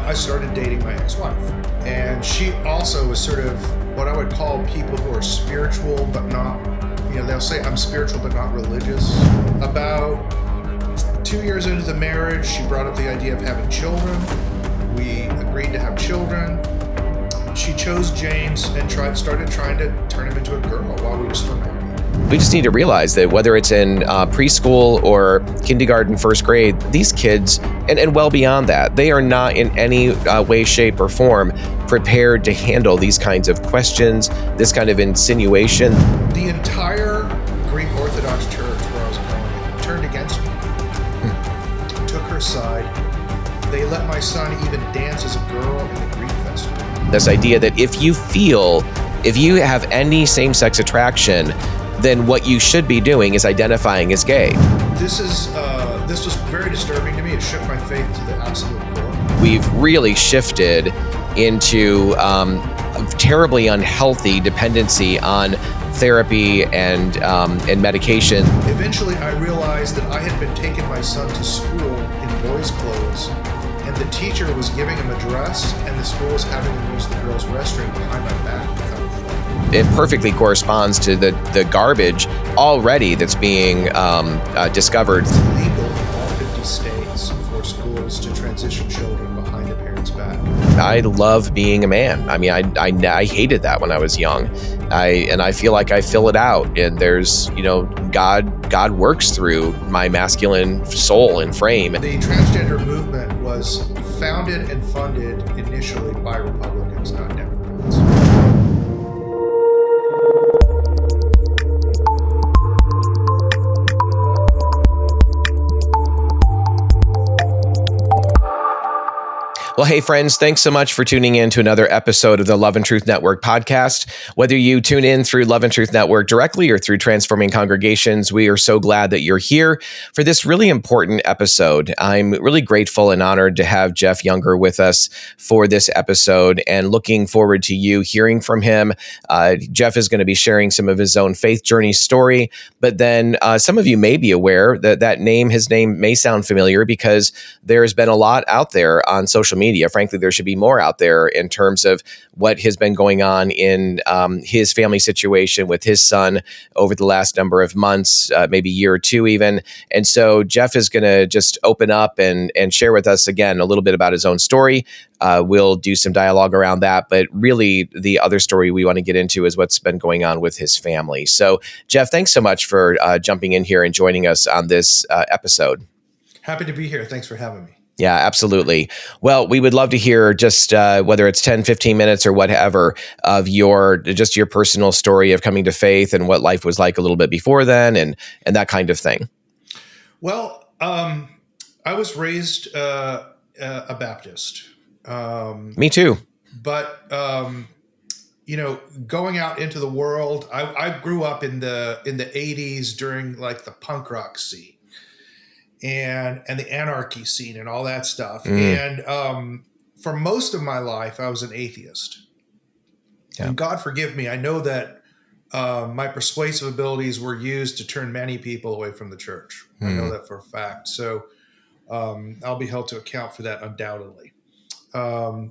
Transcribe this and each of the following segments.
I started dating my ex-wife. And she also was sort of what I would call people who are spiritual, but not, they'll say I'm spiritual, but not religious. About 2 years into the marriage, she brought up the idea of having children. We agreed to have children. She chose James and started trying to turn him into a girl while we were still married. We just need to realize that whether it's in preschool or kindergarten, first grade, these kids, and well beyond that, they are not in any way, shape, or form prepared to handle these kinds of questions, this kind of insinuation. The entire Greek Orthodox Church where I was going turned against me, took her side. They let my son even dance as a girl in the Greek festival. This idea that if you have any same-sex attraction, then what you should be doing is identifying as gay. This was very disturbing to me. It shook my faith to the absolute core. We've really shifted into a terribly unhealthy dependency on therapy and medication. Eventually, I realized that I had been taking my son to school in boys' clothes, and the teacher was giving him a dress, and the school was having him use the girls' restroom behind my back without a phone. It perfectly corresponds to the garbage already that's being discovered. It's legal in all 50 states for schools to transition children behind a parent's back. I love being a man. I mean, I hated that when I was young. I feel like I fill it out, and there's, God works through my masculine soul and frame. The transgender movement was founded and funded initially by Republicans, not Democrats. Well, hey, friends, thanks so much for tuning in to another episode of the Love and Truth Network podcast. Whether you tune in through Love and Truth Network directly or through Transforming Congregations, we are so glad that you're here for this really important episode. I'm really grateful and honored to have Jeff Younger with us for this episode and looking forward to you hearing from him. Jeff is going to be sharing some of his own faith journey story, but then some of you may be aware that his name may sound familiar because there's been a lot out there on social media. Frankly, there should be more out there in terms of what has been going on in his family situation with his son over the last number of months, maybe year or two even. And so Jeff is going to just open up and share with us again a little bit about his own story. We'll do some dialogue around that, but really the other story we want to get into is what's been going on with his family. So Jeff, thanks so much for jumping in here and joining us on this episode. Happy to be here. Thanks for having me. Yeah, absolutely. Well, we would love to hear just whether it's 10, 15 minutes or whatever of your personal story of coming to faith and what life was like a little bit before then and that kind of thing. Well, I was raised a Baptist. Me too. But, going out into the world, I grew up in the 80s during like the punk rock scene. And the anarchy scene and all that stuff. And for most of my life, I was an atheist. Yeah. And God forgive me, I know that my persuasive abilities were used to turn many people away from the church. I know that for a fact. So I'll be held to account for that undoubtedly.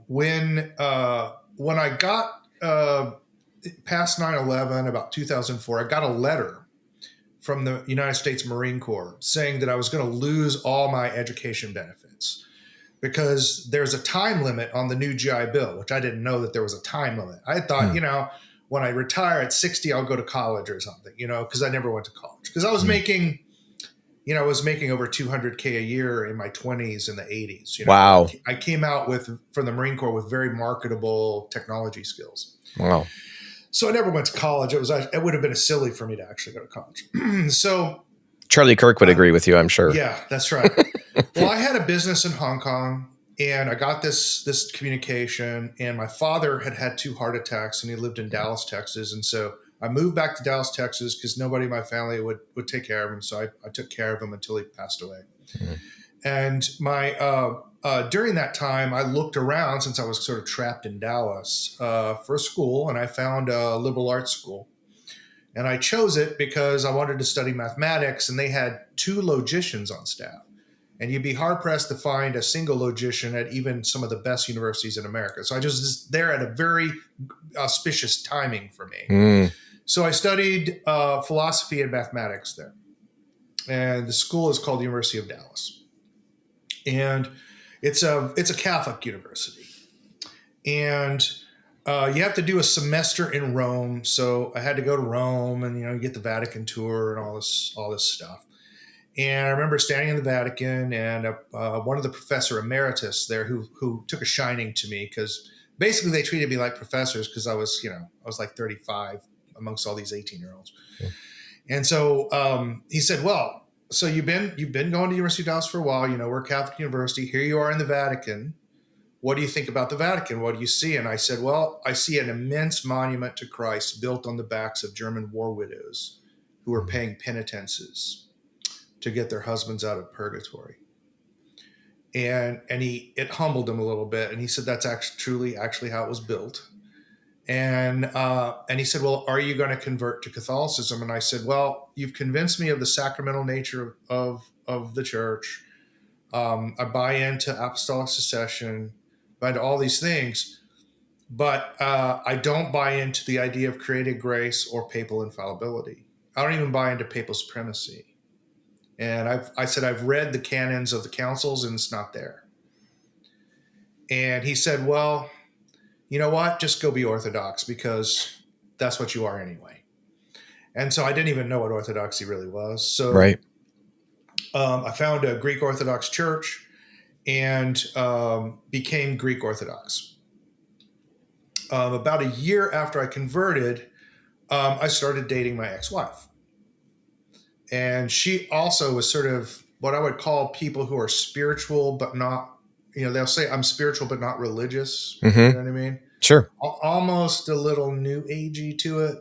When I got past 9/11, about 2004, I got a letter from the United States Marine Corps saying that I was going to lose all my education benefits because there's a time limit on the new GI Bill, which I didn't know that there was a time limit. I thought, when I retire at 60, I'll go to college or something, because I never went to college because I was making over $200K a year in my 20s and the 80s. Wow. I came out from the Marine Corps with very marketable technology skills. Wow. So I never went to college. It would have been silly for me to actually go to college. So Charlie Kirk would agree with you, I'm sure. Yeah, that's right. Well, I had a business in Hong Kong and I got this communication, and my father had 2 heart attacks and he lived in Dallas, Texas. And so I moved back to Dallas, Texas because nobody in my family would take care of him. So I took care of him until he passed away. Mm-hmm. And during that time, I looked around since I was sort of trapped in Dallas for a school, and I found a liberal arts school. And I chose it because I wanted to study mathematics, and they had 2 logicians on staff. And you'd be hard pressed to find a single logician at even some of the best universities in America. So I just was there at a very auspicious timing for me. So I studied philosophy and mathematics there. And the school is called the University of Dallas. And it's a Catholic university. And you have to do a semester in Rome. So I had to go to Rome and, you get the Vatican tour and all this stuff. And I remember standing in the Vatican, and one of the professor emeritus there who took a shining to me, because basically they treated me like professors because I was like 35 amongst all these 18-year-olds. Okay. And so he said, well, so you've been going to the University of Dallas for a while. We're a Catholic university. Here you are in the Vatican. What do you think about the Vatican? What do you see? And I said, well, I see an immense monument to Christ built on the backs of German war widows who are paying penitences to get their husbands out of purgatory. And it humbled him a little bit. And he said, that's actually how it was built. And he said, well, are you going to convert to Catholicism? And I said, well, you've convinced me of the sacramental nature of the church. I buy into apostolic succession, buy into all these things, but I don't buy into the idea of created grace or papal infallibility. I don't even buy into papal supremacy. And I said, I've read the canons of the councils and it's not there. And he said, well, you know what? Just go be Orthodox because that's what you are anyway. And so I didn't even know what Orthodoxy really was. So right. I found a Greek Orthodox church and became Greek Orthodox. About a year after I converted, I started dating my ex-wife. And she also was sort of what I would call people who are spiritual, but not, they'll say I'm spiritual, but not religious. Mm-hmm. You know what I mean? Sure. Almost a little new agey to it,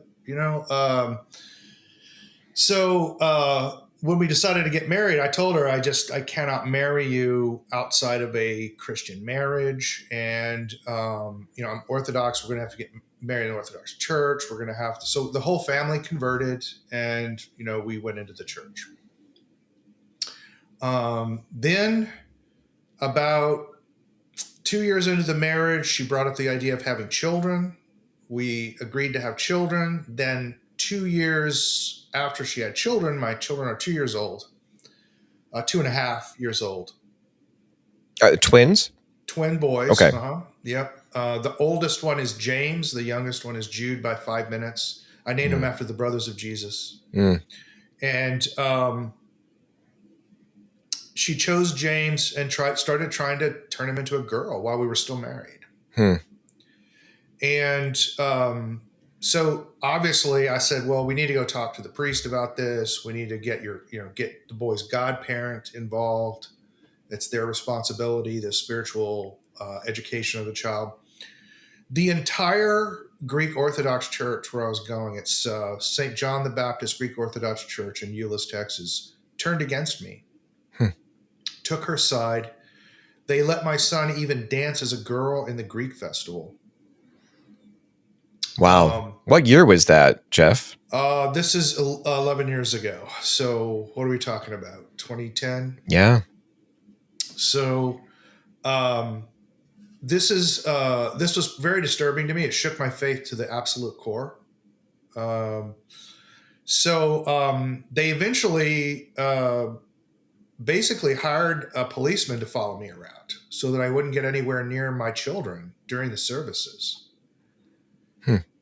So when we decided to get married, I told her, I cannot marry you outside of a Christian marriage. And, I'm Orthodox. We're going to have to get married in an Orthodox church. We're going to have to. So the whole family converted and, we went into the church. Then about 2 years into the marriage, she brought up the idea of having children. We agreed to have children. Then 2 years after she had children, my children are 2 years old, 2.5 years old. Twins? Twin boys. Okay. Yep. The oldest one is James. The youngest one is Jude by 5 minutes. I named them after the brothers of Jesus. And she chose James and started trying to turn him into a girl while we were still married. And so obviously I said, well, we need to go talk to the priest about this. We need to get get the boy's godparent involved. It's their responsibility, the spiritual education of the child. The entire Greek Orthodox Church where I was going, it's St. John the Baptist Greek Orthodox Church in Euless, Texas, turned against me, took her side. They let my son even dance as a girl in the Greek festival. Wow. What year was that, Jeff? This is 11 years ago. So what are we talking about? 2010? Yeah. So this was very disturbing to me. It shook my faith to the absolute core. So they eventually basically hired a policeman to follow me around so that I wouldn't get anywhere near my children during the services.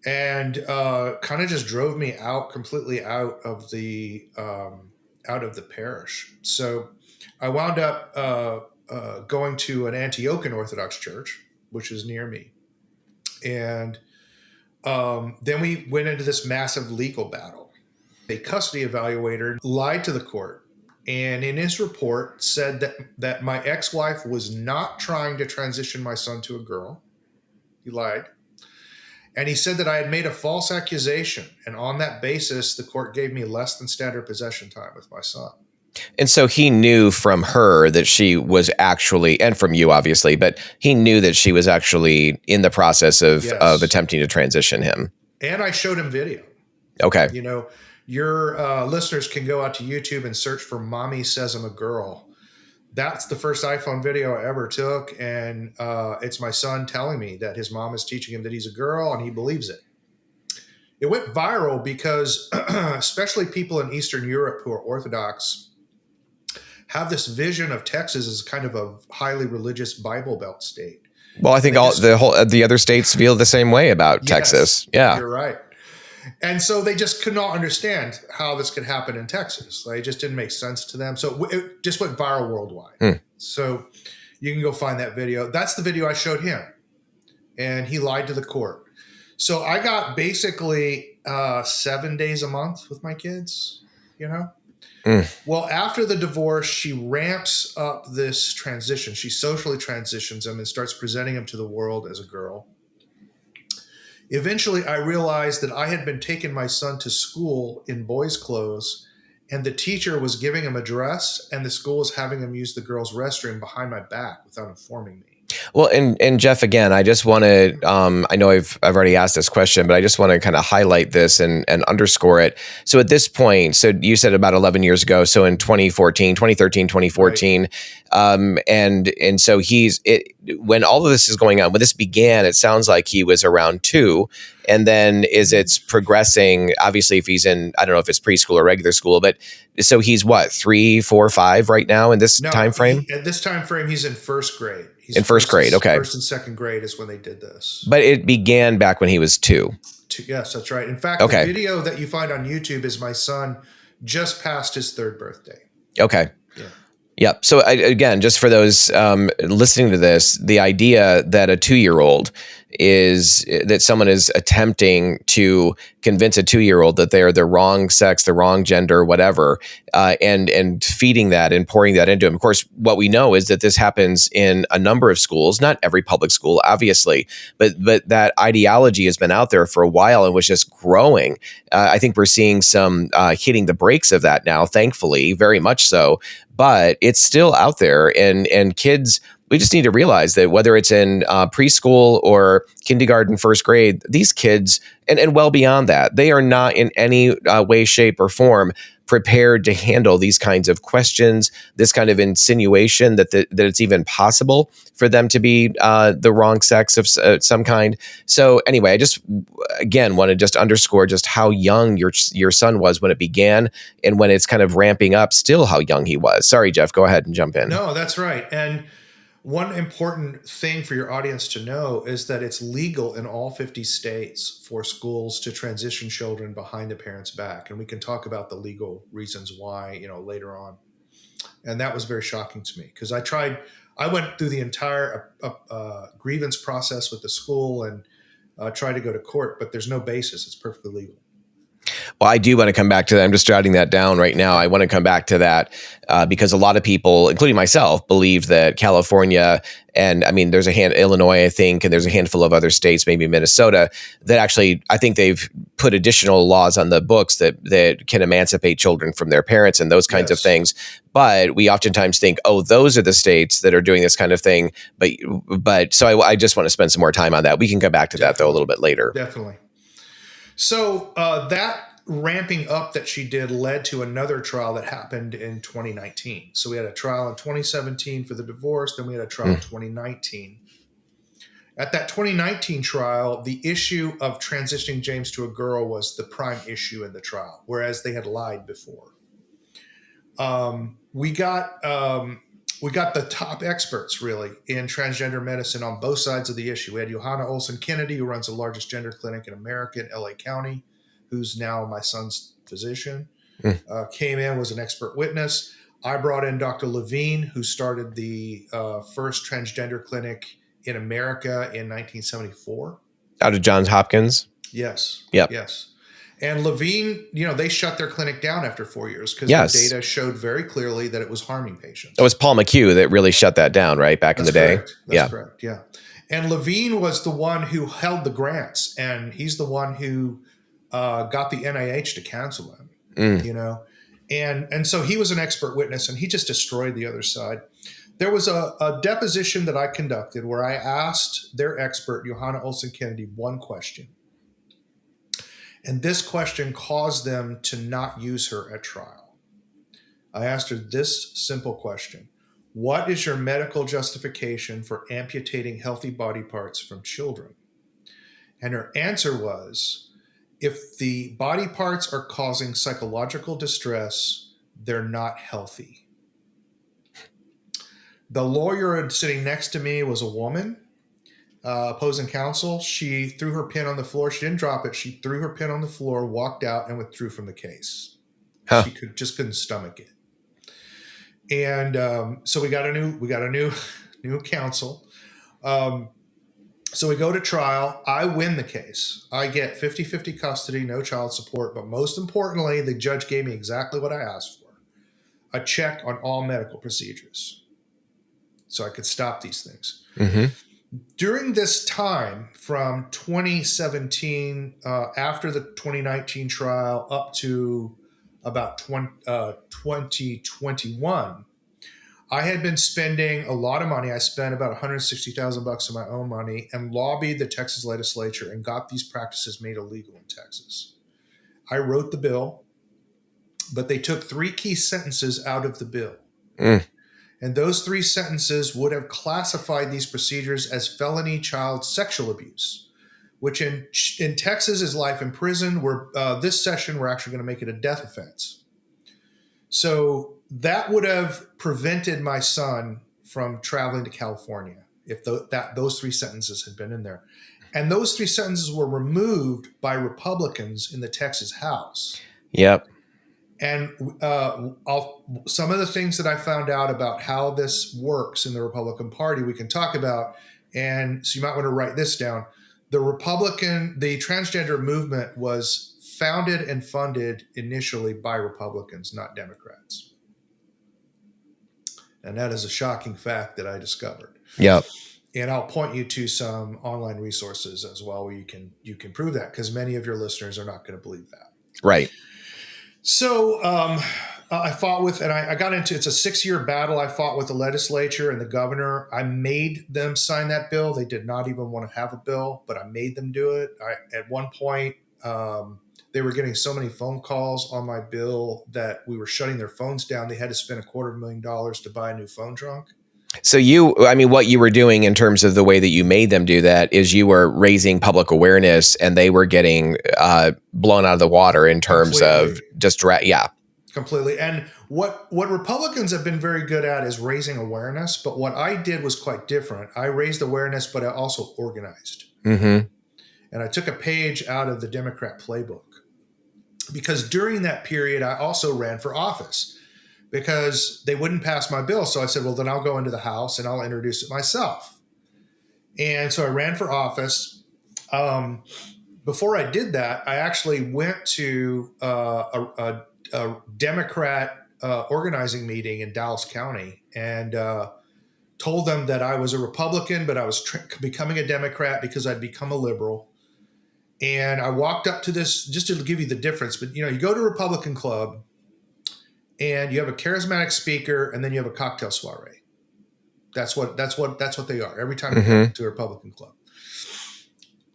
And kind of just drove me completely out of the parish. So I wound up going to an Antiochian Orthodox church, which is near me. And then we went into this massive legal battle. A custody evaluator lied to the court, and in his report said that my ex-wife was not trying to transition my son to a girl. He lied. And he said that I had made a false accusation. And on that basis, the court gave me less than standard possession time with my son. And so he knew from her that she was actually, and from you obviously, but he knew that she was actually in the process of attempting to transition him. And I showed him video. Okay. Your listeners can go out to YouTube and search for Mommy Says I'm a Girl. That's the first iPhone video I ever took. And it's my son telling me that his mom is teaching him that he's a girl, and he believes it. It went viral because especially people in Eastern Europe who are Orthodox have this vision of Texas as kind of a highly religious Bible Belt state. Well, I think the other states feel the same way about Yes, Texas. Yeah, you're right. And so they just could not understand how this could happen in Texas. Like, it just didn't make sense to them. So it just went viral worldwide. So you can go find that video. That's the video I showed him. And he lied to the court. So I got basically 7 days a month with my kids, you know? Well, after the divorce, she ramps up this transition. She socially transitions him and starts presenting him to the world as a girl. Eventually, I realized that I had been taking my son to school in boys' clothes, and the teacher was giving him a dress, and the school was having him use the girls' restroom behind my back without informing me. Well, and Jeff, again, I just want to, I know I've already asked this question, but I just want to kind of highlight this and underscore it. So at this point, so you said about 11 years ago, so in 2013, 2014, right. And so when all of this is going on, when this began, it sounds like he was around 2. And then it's progressing, obviously, if he's in, I don't know if it's preschool or regular school, but so he's what, 3, 4, 5 right now in this time frame? At this time frame, he's in first grade. He's in first grade, okay. First and second grade is when they did this. But it began back when he was 2. Yes, that's right. In fact, the video that you find on YouTube is my son just past his 3rd birthday. Okay. Yeah. Yep. So again, just for those listening to this, the idea that a 2-year-old is that someone is attempting to convince a 2-year-old that they are the wrong sex, the wrong gender, whatever, and feeding that and pouring that into him. Of course, what we know is that this happens in a number of schools, not every public school, obviously, but that ideology has been out there for a while and was just growing. I think we're seeing some hitting the brakes of that now, thankfully, very much so. But it's still out there, and kids, we just need to realize that whether it's in preschool or kindergarten, first grade, these kids, and well beyond that, they are not in any way, shape, or form prepared to handle these kinds of questions, this kind of insinuation that it's even possible for them to be the wrong sex of some kind. So anyway, I just, again, want to just underscore just how young your son was when it began, and when it's kind of ramping up, still how young he was. Sorry, Jeff, go ahead and jump in. No, that's right. And one important thing for your audience to know is that it's legal in all 50 states for schools to transition children behind the parent's back. And we can talk about the legal reasons why, later on. And that was very shocking to me because I went through the entire grievance process with the school and tried to go to court, but there's no basis. It's perfectly legal. Well, I do want to come back to that. I'm just jotting that down right now. I want to come back to that because a lot of people, including myself, believe that California and there's Illinois, I think, and there's a handful of other states, maybe Minnesota, that actually, I think they've put additional laws on the books that can emancipate children from their parents and those kinds of things. But we oftentimes think, oh, those are the states that are doing this kind of thing. But so I just want to spend some more time on that. We can come back to that though a little bit later. Definitely. So that ramping up that she did led to another trial that happened in 2019. So we had a trial in 2017 for the divorce, then we had a trial in 2019. At that 2019 trial, the issue of transitioning James to a girl was the prime issue in the trial, whereas they had lied before. We got the top experts really in transgender medicine on both sides of the issue. We had Johanna Olsen Kennedy, who runs the largest gender clinic in America in LA County, who's now my son's physician, came in, was an expert witness. I brought in Dr. Levine, who started the first transgender clinic in America in 1974. Out of Johns Hopkins? Yes. Yep. Yes. And Levine, they shut their clinic down after 4 years because the data showed very clearly that it was harming patients. It was Paul McHugh that really shut that down, right? Back in the day. That's correct. Yeah. And Levine was the one who held the grants, and he's the one who got the NIH to cancel them, And so he was an expert witness, and he just destroyed the other side. There was a deposition that I conducted where I asked their expert, Johanna Olsen Kennedy, one question. And this question caused them to not use her at trial. I asked her this simple question. What is your medical justification for amputating healthy body parts from children? And her answer was, if the body parts are causing psychological distress, they're not healthy. The lawyer sitting next to me was a woman, opposing counsel. She threw her pen on the floor. She didn't drop it. She threw her pen on the floor, walked out, and withdrew from the case. Huh. She couldn't stomach it. And so we got a new counsel. So we go to trial. I win the case. I get 50-50 custody, no child support. But most importantly, the judge gave me exactly what I asked for: a check on all medical procedures, so I could stop these things. Mm-hmm. During this time, from 2017, after the 2019 trial, up to about 2021, I had been spending a lot of money. I spent about $160,000 of my own money and lobbied the Texas legislature and got these practices made illegal in Texas. I wrote the bill, but they took 3 key sentences out of the bill. And those 3 sentences would have classified these procedures as felony child sexual abuse, which in Texas is life in prison. This session, we're actually going to make it a death offense. So that would have prevented my son from traveling to California if those 3 sentences had been in there. And those 3 sentences were removed by Republicans in the Texas House. Yep. And some of the things that I found out about how this works in the Republican Party, we can talk about. And so you might want to write this down. The transgender movement was founded and funded initially by Republicans, not Democrats. And that is a shocking fact that I discovered. Yep. And I'll point you to some online resources as well where you can prove that, because many of your listeners are not going to believe that. Right. So I fought with, and I got into, it's a 6-year battle. I fought with the legislature and the governor. I made them sign that bill. They did not even want to have a bill, but I made them do it. At one point, they were getting so many phone calls on my bill that we were shutting their phones down. They had to spend $250,000 to buy a new phone trunk. So what you were doing in terms of the way that you made them do that is you were raising public awareness, and they were getting blown out of the water in terms of just Completely. And what Republicans have been very good at is raising awareness. But what I did was quite different. I raised awareness, but I also organized. Mm-hmm. And I took a page out of the Democrat playbook, because during that period, I also ran for office because they wouldn't pass my bill. So I said, well, then I'll go into the House and I'll introduce it myself. And so I ran for office. Before I did that, I actually went to a Democrat organizing meeting in Dallas County and told them that I was a Republican, but I was becoming a Democrat because I'd become a liberal. And I walked up to this, just to give you the difference, but you go to a Republican club and you have a charismatic speaker and then you have a cocktail soiree. That's what they are every time you go to a Republican club.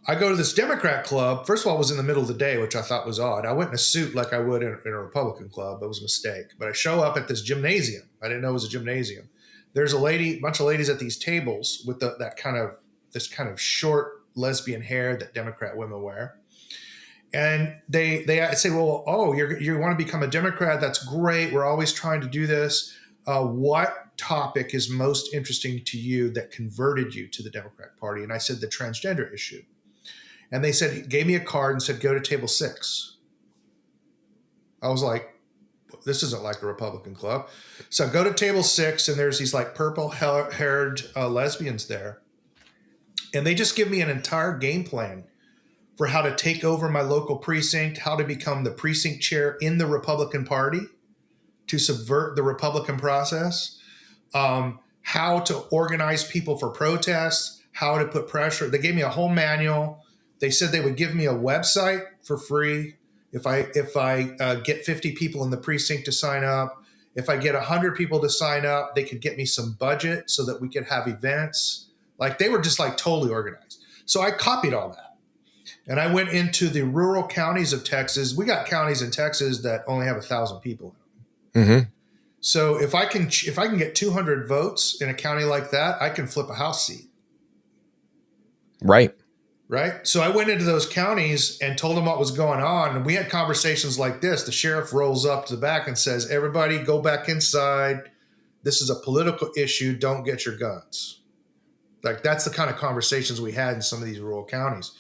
I go to this Democrat club. First of all, it was in the middle of the day, which I thought was odd. I went in a suit like I would in a Republican club. That was a mistake. But I show up at this gymnasium. I didn't know it was a gymnasium. There's a bunch of ladies at these tables with this kind of short lesbian hair that Democrat women wear. And they say, well, you want to become a Democrat? That's great. We're always trying to do this. What topic is most interesting to you that converted you to the Democratic Party? And I said, the transgender issue. And they gave me a card and said, go to table 6. I was like, this isn't like a Republican club. So I go to table 6 and there's these like purple haired lesbians there. And they just give me an entire game plan for how to take over my local precinct, how to become the precinct chair in the Republican Party, to subvert the Republican process, how to organize people for protests, how to put pressure. They gave me a whole manual. They said they would give me a website for free if I get 50 people in the precinct to sign up. If I get 100 people to sign up, they could get me some budget so that we could have events. Like, they were just like totally organized. So I copied all that. And I went into the rural counties of Texas. We got counties in Texas that only have 1,000 people in them. Mm-hmm. So if I can get 200 votes in a county like that, I can flip a House seat. Right. Right. So I went into those counties and told them what was going on. And we had conversations like this. The sheriff rolls up to the back and says, everybody go back inside. This is a political issue. Don't get your guns. Like, that's the kind of conversations we had in some of these rural counties.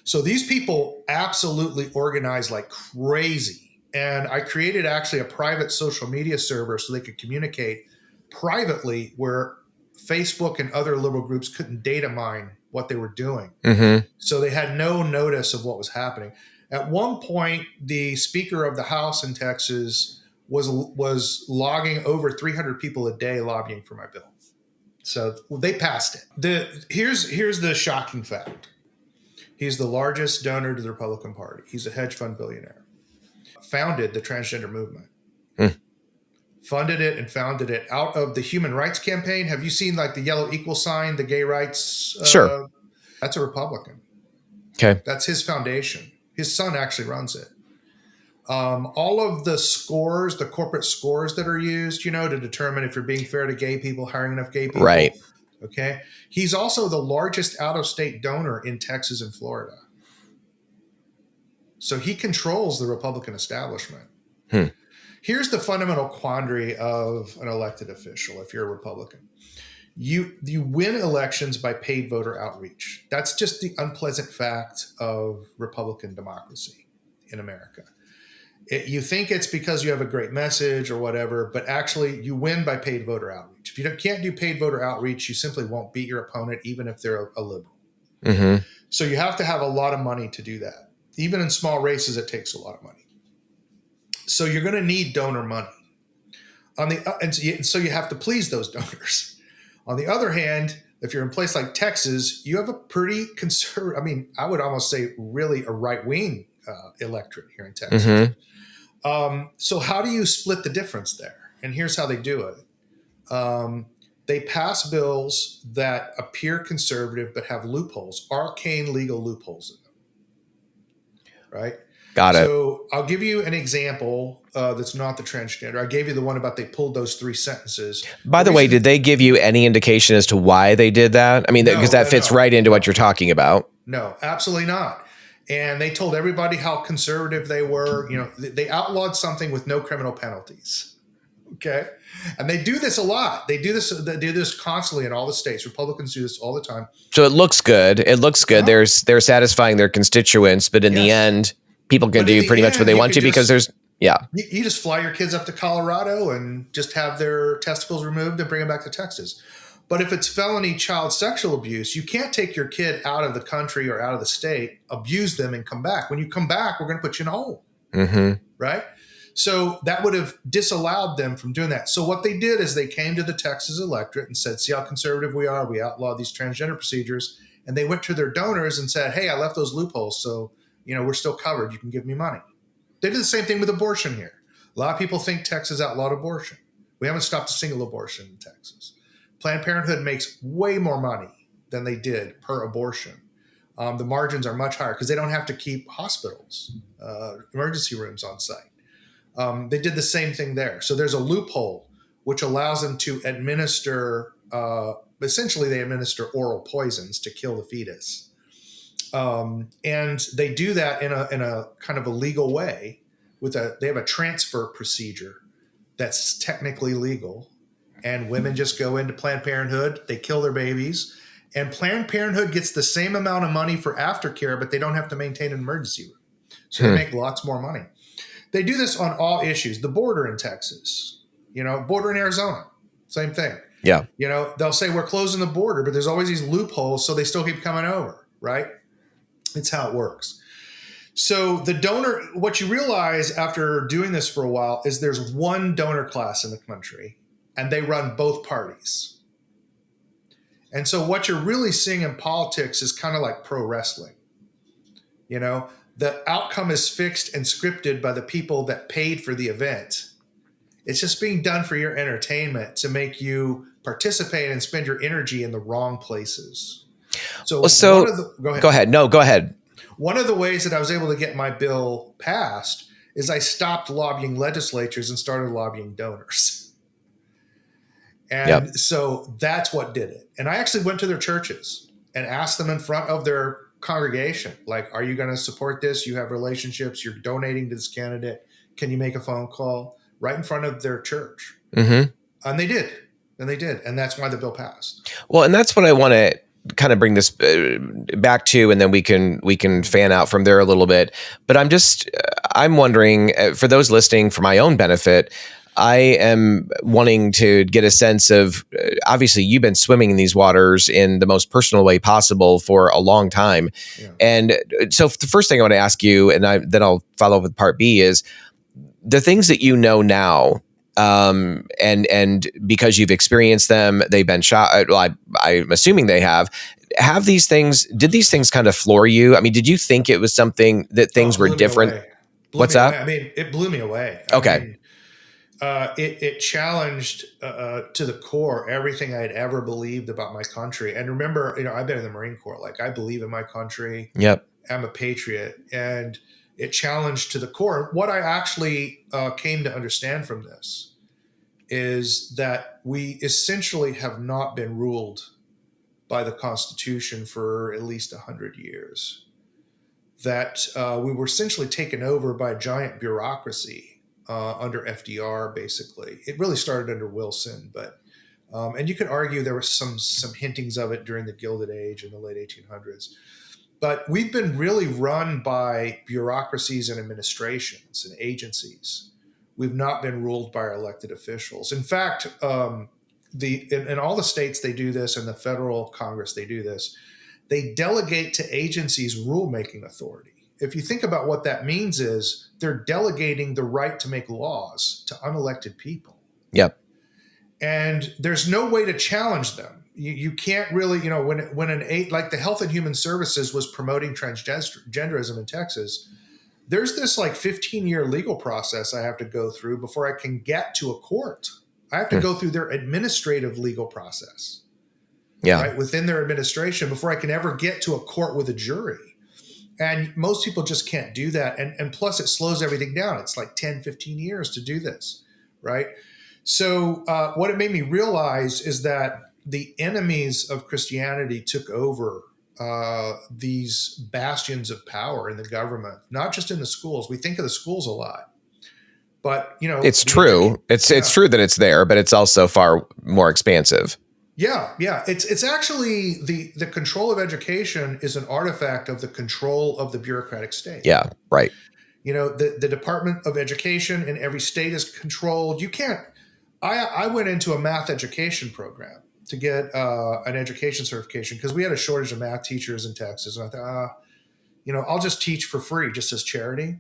So these people absolutely organized like crazy. And I created actually a private social media server so they could communicate privately, where Facebook and other liberal groups couldn't data mine what they were doing. Mm-hmm. So they had no notice of what was happening. At one point, the Speaker of the House in Texas was logging over 300 people a day lobbying for my bill. So they passed it. Here's the shocking fact. He's the largest donor to the Republican Party. He's a hedge fund billionaire. Founded the transgender movement. Funded it and founded it out of the Human Rights Campaign. Have you seen like the yellow equal sign, the gay rights? Sure. That's a Republican. Okay. That's his foundation. His son actually runs it. All of the scores, the corporate scores that are used, to determine if you're being fair to gay people, hiring enough gay people. Right. Okay. He's also the largest out-of-state donor in Texas and Florida. So he controls the Republican establishment. Here's the fundamental quandary of an elected official if you're a Republican. You win elections by paid voter outreach. That's just the unpleasant fact of Republican democracy in America. You think it's because you have a great message or whatever, but actually you win by paid voter outreach. If you can't do paid voter outreach, you simply won't beat your opponent, even if they're a liberal. Mm-hmm. So you have to have a lot of money to do that. Even in small races, it takes a lot of money. So you're going to need donor money. And so you have to please those donors. On the other hand, if you're in a place like Texas, you have a pretty conservative, I would almost say really a right-wing electorate here in Texas. Mm-hmm. So how do you split the difference there? And here's how they do it. They pass bills that appear conservative but have loopholes, arcane legal loopholes in them. Right? Got it. So I'll give you an example that's not the transgender. I gave you the one about they pulled those 3 sentences. By the way, did they give you any indication as to why they did that? Because that fits right into what you're talking about. No, absolutely not. And they told everybody how conservative they were. They outlawed something with no criminal penalties. Okay. And they do this a lot. They do this constantly in all the states. Republicans do this all the time. So it looks good. They're satisfying their constituents, but in the end, people can do pretty much what they want to because there's, You just fly your kids up to Colorado and just have their testicles removed and bring them back to Texas. But if it's felony child sexual abuse, you can't take your kid out of the country or out of the state, abuse them, and come back. When you come back, we're going to put you in a hole. Mm-hmm. Right? So that would have disallowed them from doing that. So what they did is they came to the Texas electorate and said, see how conservative we are. We outlawed these transgender procedures. And they went to their donors and said, hey, I left those loopholes. So, we're still covered. You can give me money. They did the same thing with abortion here. A lot of people think Texas outlawed abortion. We haven't stopped a single abortion in Texas. Planned Parenthood makes way more money than they did per abortion. The margins are much higher because they don't have to keep hospitals, emergency rooms on site. They did the same thing there. So there's a loophole which allows them to administer, essentially they administer oral poisons to kill the fetus. And they do that in a kind of a legal way they have a transfer procedure that's technically legal, and women just go into Planned Parenthood, they kill their babies, and Planned Parenthood gets the same amount of money for aftercare, but they don't have to maintain an emergency room. So they make lots more money. They do this on all issues. The border in Texas, border in Arizona, same thing. Yeah. They'll say we're closing the border, but there's always these loopholes, so they still keep coming over, right? It's how it works. So the donor, what you realize after doing this for a while is there's one donor class in the country, and they run both parties. And so what you're really seeing in politics is kind of like pro wrestling. The outcome is fixed and scripted by the people that paid for the event. It's just being done for your entertainment to make you participate and spend your energy in the wrong places. Go ahead. No, go ahead. One of the ways that I was able to get my bill passed is I stopped lobbying legislatures and started lobbying donors. And so that's what did it. And I actually went to their churches and asked them in front of their congregation, like, are you going to support this? You have relationships, you're donating to this candidate. Can you make a phone call? Right in front of their church. And they did. And that's why the bill passed. Well, and that's what I want to kind of bring this back to, and then we can fan out from there a little bit. But I'm wondering, for those listening, for my own benefit, I am wanting to get a sense of, obviously you've been swimming in these waters in the most personal way possible for a long time. Yeah. And so the first thing I want to ask you, and then I'll follow up with part B, is the things that you know now, and because you've experienced them, they've been shot. Well, I'm assuming they have. Did these things kind of floor you? I mean, did you think it was something that things were different? What's that? I mean, it blew me away. Okay. It challenged to the core everything I had ever believed about my country. And remember, I've been in the Marine Corps. Like, I believe in my country. Yep. I'm a patriot, and it challenged to the core. What I actually came to understand from this is that we essentially have not been ruled by the Constitution for at least 100 years. That we were essentially taken over by a giant bureaucracy under FDR, basically. It really started under Wilson, but and you could argue there was some hintings of it during the Gilded Age in the late 1800s. But we've been really run by bureaucracies and administrations and agencies. We've not been ruled by our elected officials. In fact, in all the states they do this, and the federal Congress they do this, they delegate to agencies rulemaking authority. If you think about what that means, is they're delegating the right to make laws to unelected people. Yep. And there's no way to challenge them. You can't really, like the Health and Human Services was promoting transgenderism in Texas, there's this like 15-year legal process I have to go through before I can get to a court. I have to go through their administrative legal process. Yeah. Right, within their administration before I can ever get to a court with a jury. And most people just can't do that. And plus it slows everything down. It's like 10, 15 years to do this, right? So what it made me realize is that the enemies of Christianity took over these bastions of power in the government, not just in the schools. We think of the schools a lot, but it's true. It's true that it's there, but it's also far more expansive. Yeah. It's actually the control of education is an artifact of the control of the bureaucratic state. Yeah, right. The Department of Education in every state is controlled. You can't. I went into a math education program to get an education certification because we had a shortage of math teachers in Texas, and I thought, I'll just teach for free, just as charity.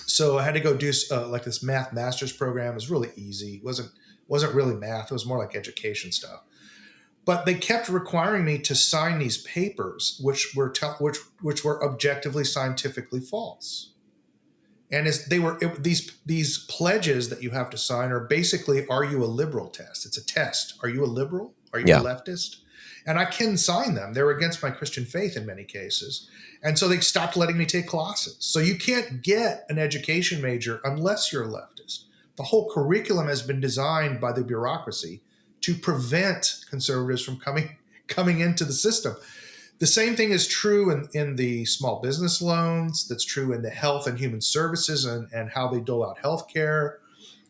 So I had to go do like this math master's program. It was really easy. It wasn't really math. It was more like education stuff. But they kept requiring me to sign these papers, which were objectively scientifically false. And these pledges that you have to sign are basically, are you a liberal test? It's a test. Are you a liberal? Are you a leftist? And I couldn't sign them. They were against my Christian faith in many cases. And so they stopped letting me take classes. So you can't get an education major unless you're a leftist. The whole curriculum has been designed by the bureaucracy to prevent conservatives from coming into the system. The same thing is true in the small business loans. That's true in the health and human services and how they dole out health care.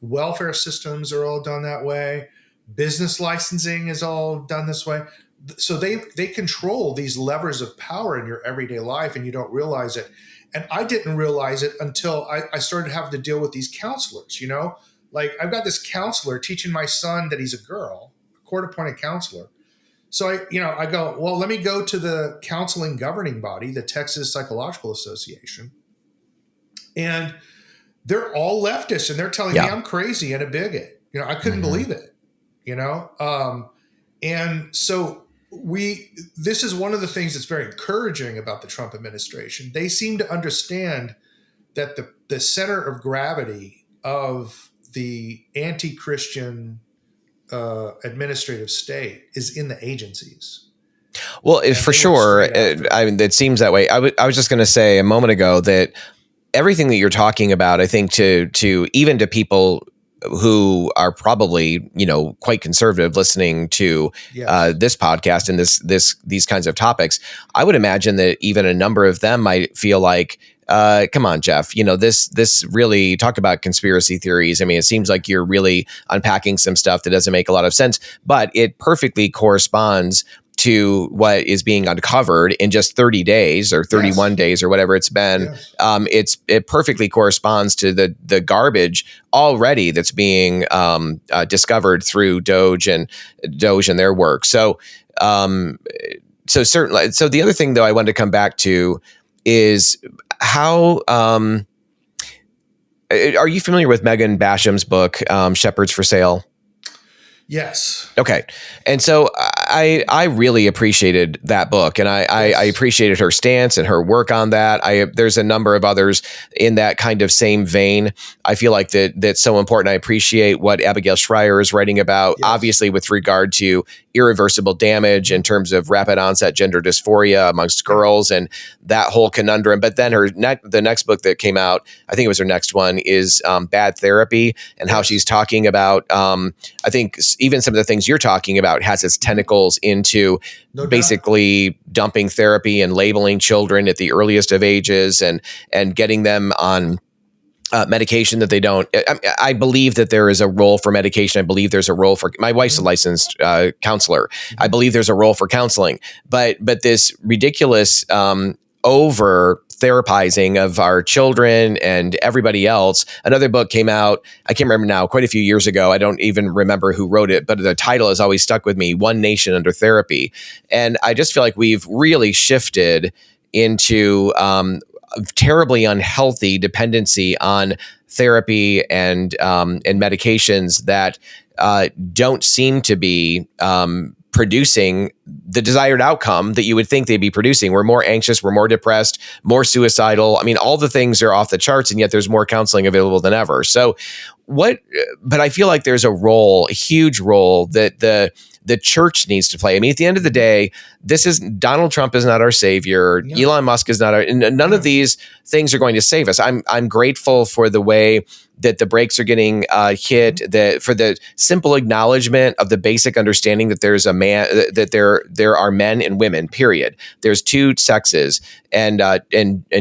Welfare systems are all done that way. Business licensing is all done this way. So they control these levers of power in your everyday life, and you don't realize it. And I didn't realize it until I started having to deal with these counselors, Like, I've got this counselor teaching my son that he's a girl, a court-appointed counselor. So I go, well, let me go to the counseling governing body, the Texas Psychological Association. And they're all leftists, and they're telling me I'm crazy and a bigot. I couldn't believe it, And so this is one of the things that's very encouraging about the Trump administration. They seem to understand that the center of gravity of the anti-Christian administrative state is in the agencies. Well, for sure. It seems that way. I was just going to say a moment ago that everything that you're talking about, I think to even to people who are probably, quite conservative listening to Yes. this podcast and these kinds of topics, I would imagine that even a number of them might feel like, come on, Jeff, this really, talk about conspiracy theories. I mean, it seems like you're really unpacking some stuff that doesn't make a lot of sense, but it perfectly corresponds to what is being uncovered in just 30 days or 31 days or whatever it's been. Yes. It perfectly corresponds to the garbage already that's being discovered through Doge and their work. So certainly. So the other thing, though, I wanted to come back to is how are you familiar with Megan Basham's book, Shepherds for Sale? Yes. Okay. And so I really appreciated that book, and I appreciated her stance and her work on that. There's a number of others in that kind of same vein. I feel like that's so important. I appreciate what Abigail Schreier is writing about, obviously with regard to irreversible damage in terms of rapid onset gender dysphoria amongst girls and that whole conundrum. But then the next book that came out, I think it was her next one, is Bad Therapy, and how she's talking about, I think even some of the things you're talking about has its tentacles into basically dumping therapy and labeling children at the earliest of ages and getting them on medication that they don't. I believe that there is a role for medication. I believe there's a role for, my wife's a licensed counselor. I believe there's a role for counseling, but this ridiculous over therapizing of our children and everybody else. Another book came out, I can't remember now, quite a few years ago. I don't even remember who wrote it, but the title has always stuck with me, One Nation Under Therapy. And I just feel like we've really shifted into terribly unhealthy dependency on therapy and medications that don't seem to be producing the desired outcome that you would think they'd be producing. We're more anxious, we're more depressed, more suicidal. I mean, all the things are off the charts, and yet there's more counseling available than ever. So but I feel like there's a huge role that the church needs to play. I mean, at the end of the day, Donald Trump is not our savior. No. Elon Musk is not none of these things are going to save us. I'm grateful for the way that the brakes are getting hit, for the simple acknowledgement of the basic understanding that there's a man, that there are men and women, period. There's two sexes, and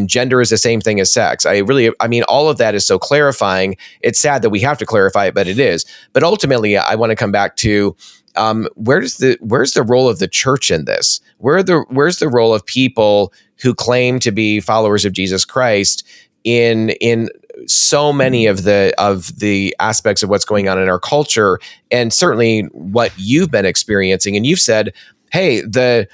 gender is the same thing as sex. I mean, all of that is so clarifying. It's sad that we have to clarify it, but it is. But ultimately, I want to come back to where's the role of the church in this? Where's the role of people who claim to be followers of Jesus Christ in so many of the aspects of what's going on in our culture, and certainly what you've been experiencing? And you've said, hey, the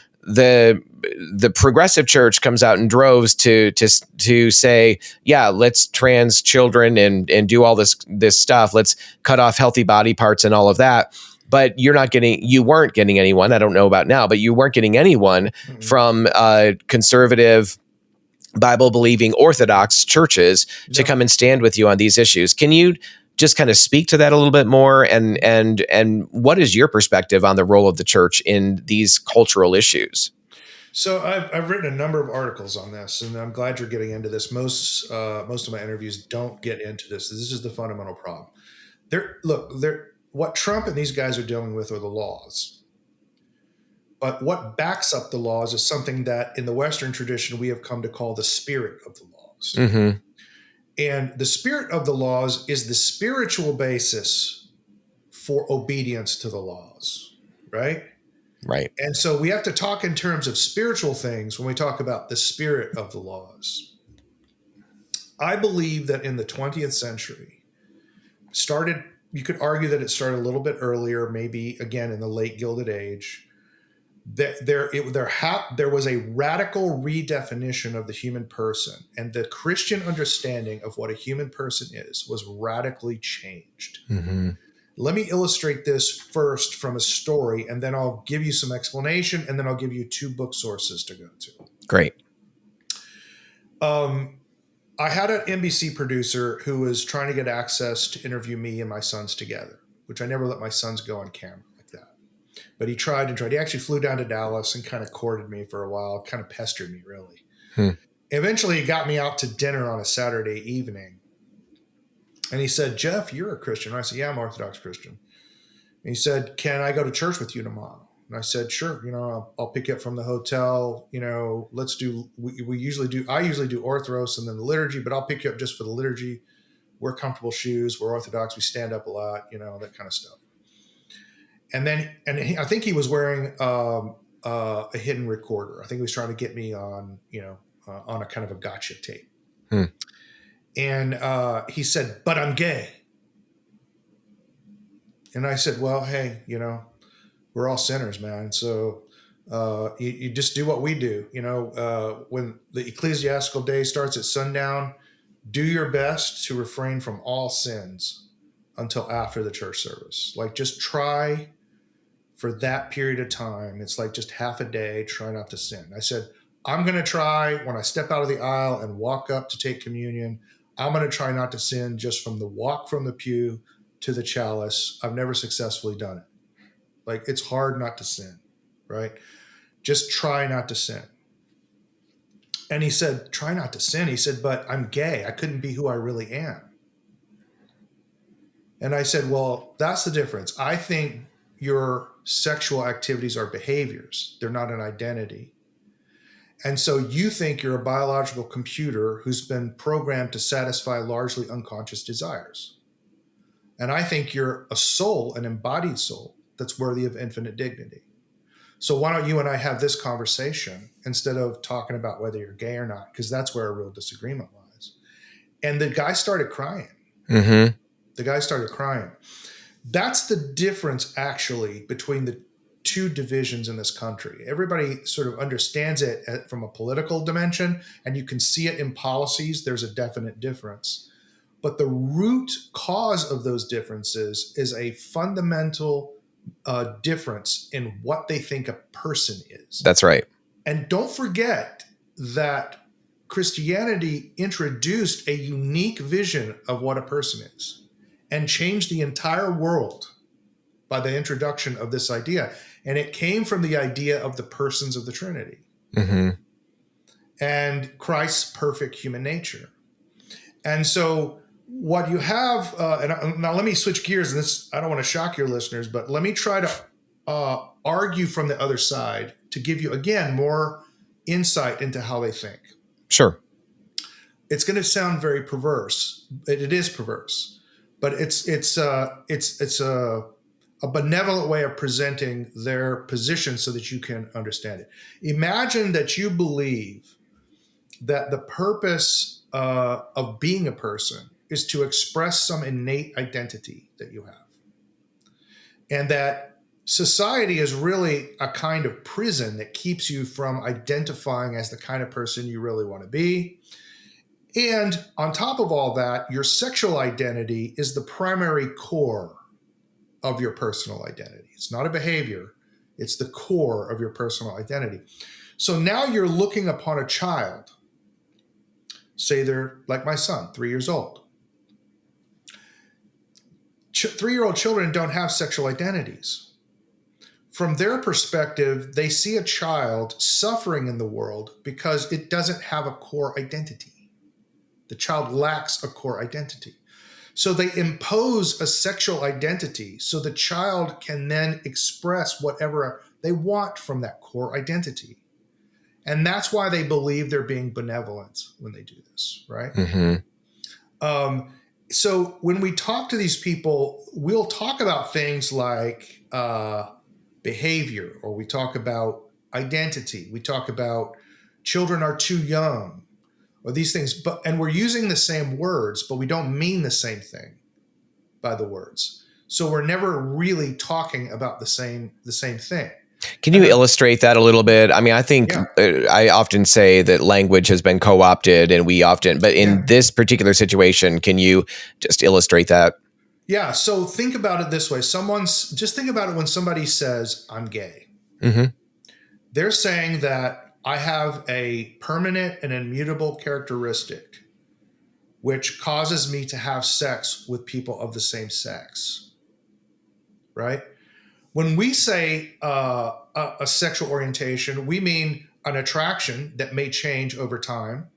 progressive church comes out in droves to say, yeah, let's trans children and do all this stuff. Let's cut off healthy body parts and all of that. But you weren't getting anyone, I don't know about now, but you weren't getting anyone from conservative, Bible-believing Orthodox churches to come and stand with you on these issues. Can you just kind of speak to that a little bit more? And what is your perspective on the role of the church in these cultural issues? So I've written a number of articles on this, and I'm glad you're getting into this. Most of my interviews don't get into this. This is the fundamental problem. What Trump and these guys are dealing with are the laws. But what backs up the laws is something that in the Western tradition we have come to call the spirit of the laws. Mm-hmm. And the spirit of the laws is the spiritual basis for obedience to the laws, right? Right. And so we have to talk in terms of spiritual things when we talk about the spirit of the laws. I believe that in the 20th century, you could argue that it started a little bit earlier, maybe again in the late Gilded Age. There was a radical redefinition of the human person, and the Christian understanding of what a human person is was radically changed. Mm-hmm. Let me illustrate this first from a story, and then I'll give you some explanation, and then I'll give you two book sources to go to. Great. I had an NBC producer who was trying to get access to interview me and my sons together, which I never let my sons go on camera. But he tried and tried. He actually flew down to Dallas and kind of courted me for a while, kind of pestered me, really. Eventually, he got me out to dinner on a Saturday evening. And he said, Jeff, you're a Christian. And I said, yeah, I'm Orthodox Christian. And he said, can I go to church with you tomorrow? And I said, sure. I'll pick you up from the hotel. Let's do, I usually do Orthros and then the liturgy, but I'll pick you up just for the liturgy. Wear comfortable shoes. We're Orthodox. We stand up a lot, that kind of stuff. And then, I think he was wearing a hidden recorder. I think he was trying to get me on, on a kind of a gotcha tape. And he said, but I'm gay. And I said, well, hey, we're all sinners, man. So you just do what we do. When the ecclesiastical day starts at sundown, do your best to refrain from all sins until after the church service. Like, just try for that period of time. It's like just half a day, try not to sin. I said, I'm going to try when I step out of the aisle and walk up to take communion. I'm going to try not to sin just from the walk from the pew to the chalice. I've never successfully done it. Like, it's hard not to sin, right? Just try not to sin. And he said, try not to sin. He said, but I'm gay. I couldn't be who I really am. And I said, well, that's the difference. I think your sexual activities are behaviors. They're not an identity. And so you think you're a biological computer who's been programmed to satisfy largely unconscious desires. And I think you're a soul, an embodied soul, that's worthy of infinite dignity. So why don't you and I have this conversation instead of talking about whether you're gay or not? Because that's where a real disagreement lies. And the guy started crying. Mm-hmm. The guy started crying. That's the difference, actually, between the two divisions in this country. Everybody sort of understands it from a political dimension, and you can see it in policies. There's a definite difference. But the root cause of those differences is a fundamental difference in what they think a person is. That's right. And don't forget that Christianity introduced a unique vision of what a person is and changed the entire world by the introduction of this idea. And it came from the idea of the persons of the Trinity and Christ's perfect human nature. And so what you have, now let me switch gears, and this, I don't want to shock your listeners, but let me try to argue from the other side to give you, again, more insight into how they think. Sure. It's going to sound very perverse. It is perverse, but it's a benevolent way of presenting their position so that you can understand it. Imagine that you believe that the purpose of being a person is to express some innate identity that you have. And that society is really a kind of prison that keeps you from identifying as the kind of person you really want to be. And on top of all that, your sexual identity is the primary core of your personal identity. It's not a behavior. It's the core of your personal identity. So now you're looking upon a child. Say they're like my son, 3 years old. 3-year-old children don't have sexual identities. From their perspective, they see a child suffering in the world because it doesn't have a core identity. The child lacks a core identity. So they impose a sexual identity so the child can then express whatever they want from that core identity. And that's why they believe they're being benevolent when they do this, right? So when we talk to these people, we'll talk about things like behavior, or we talk about identity. We talk about children are too young, or these things. And we're using the same words, but we don't mean the same thing by the words. So we're never really talking about the same thing. Can you illustrate that a little bit? I mean, I think I often say that language has been co-opted, and but in this particular situation, can you just illustrate that? Yeah. So think about it this way. Just think about it when somebody says, I'm gay. They're saying that I have a permanent and immutable characteristic which causes me to have sex with people of the same sex, right? When we say a sexual orientation, we mean an attraction that may change over time.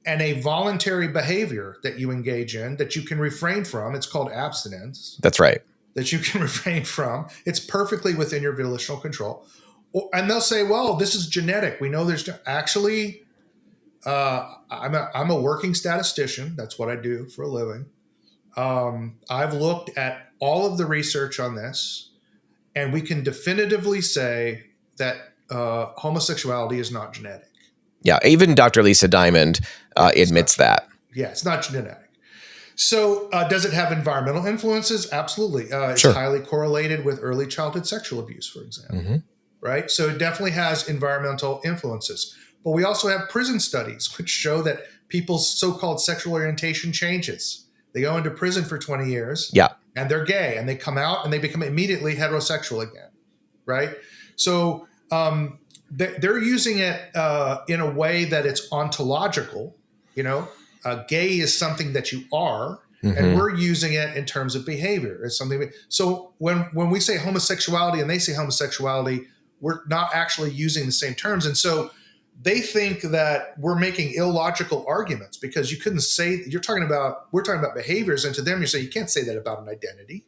and a voluntary behavior that you engage in that you can refrain from. It's called abstinence. That's right. That you can refrain from. It's perfectly within your volitional control. And they'll say, well, this is genetic. We know there's actually, I'm a working statistician. That's what I do for a living. I've looked at all of the research on this, and we can definitively say that homosexuality is not genetic. Yeah, even Dr. Lisa Diamond admits that. Yeah, it's not genetic. So does it have environmental influences? Absolutely. It's Sure. highly correlated with early childhood sexual abuse, for example. Mm-hmm. Right? So it definitely has environmental influences. But we also have prison studies which show that people's so-called sexual orientation changes. They go into prison for 20 years, yeah, and they're gay, and they come out and they become immediately heterosexual again, right? So they're using it in a way that it's ontological. Gay is something that you are, mm-hmm. and we're using it in terms of behavior. It's something. So when we say homosexuality and they say homosexuality, we're not actually using the same terms. And so they think that we're making illogical arguments because you couldn't say, we're talking about behaviors. And to them, you say, you can't say that about an identity.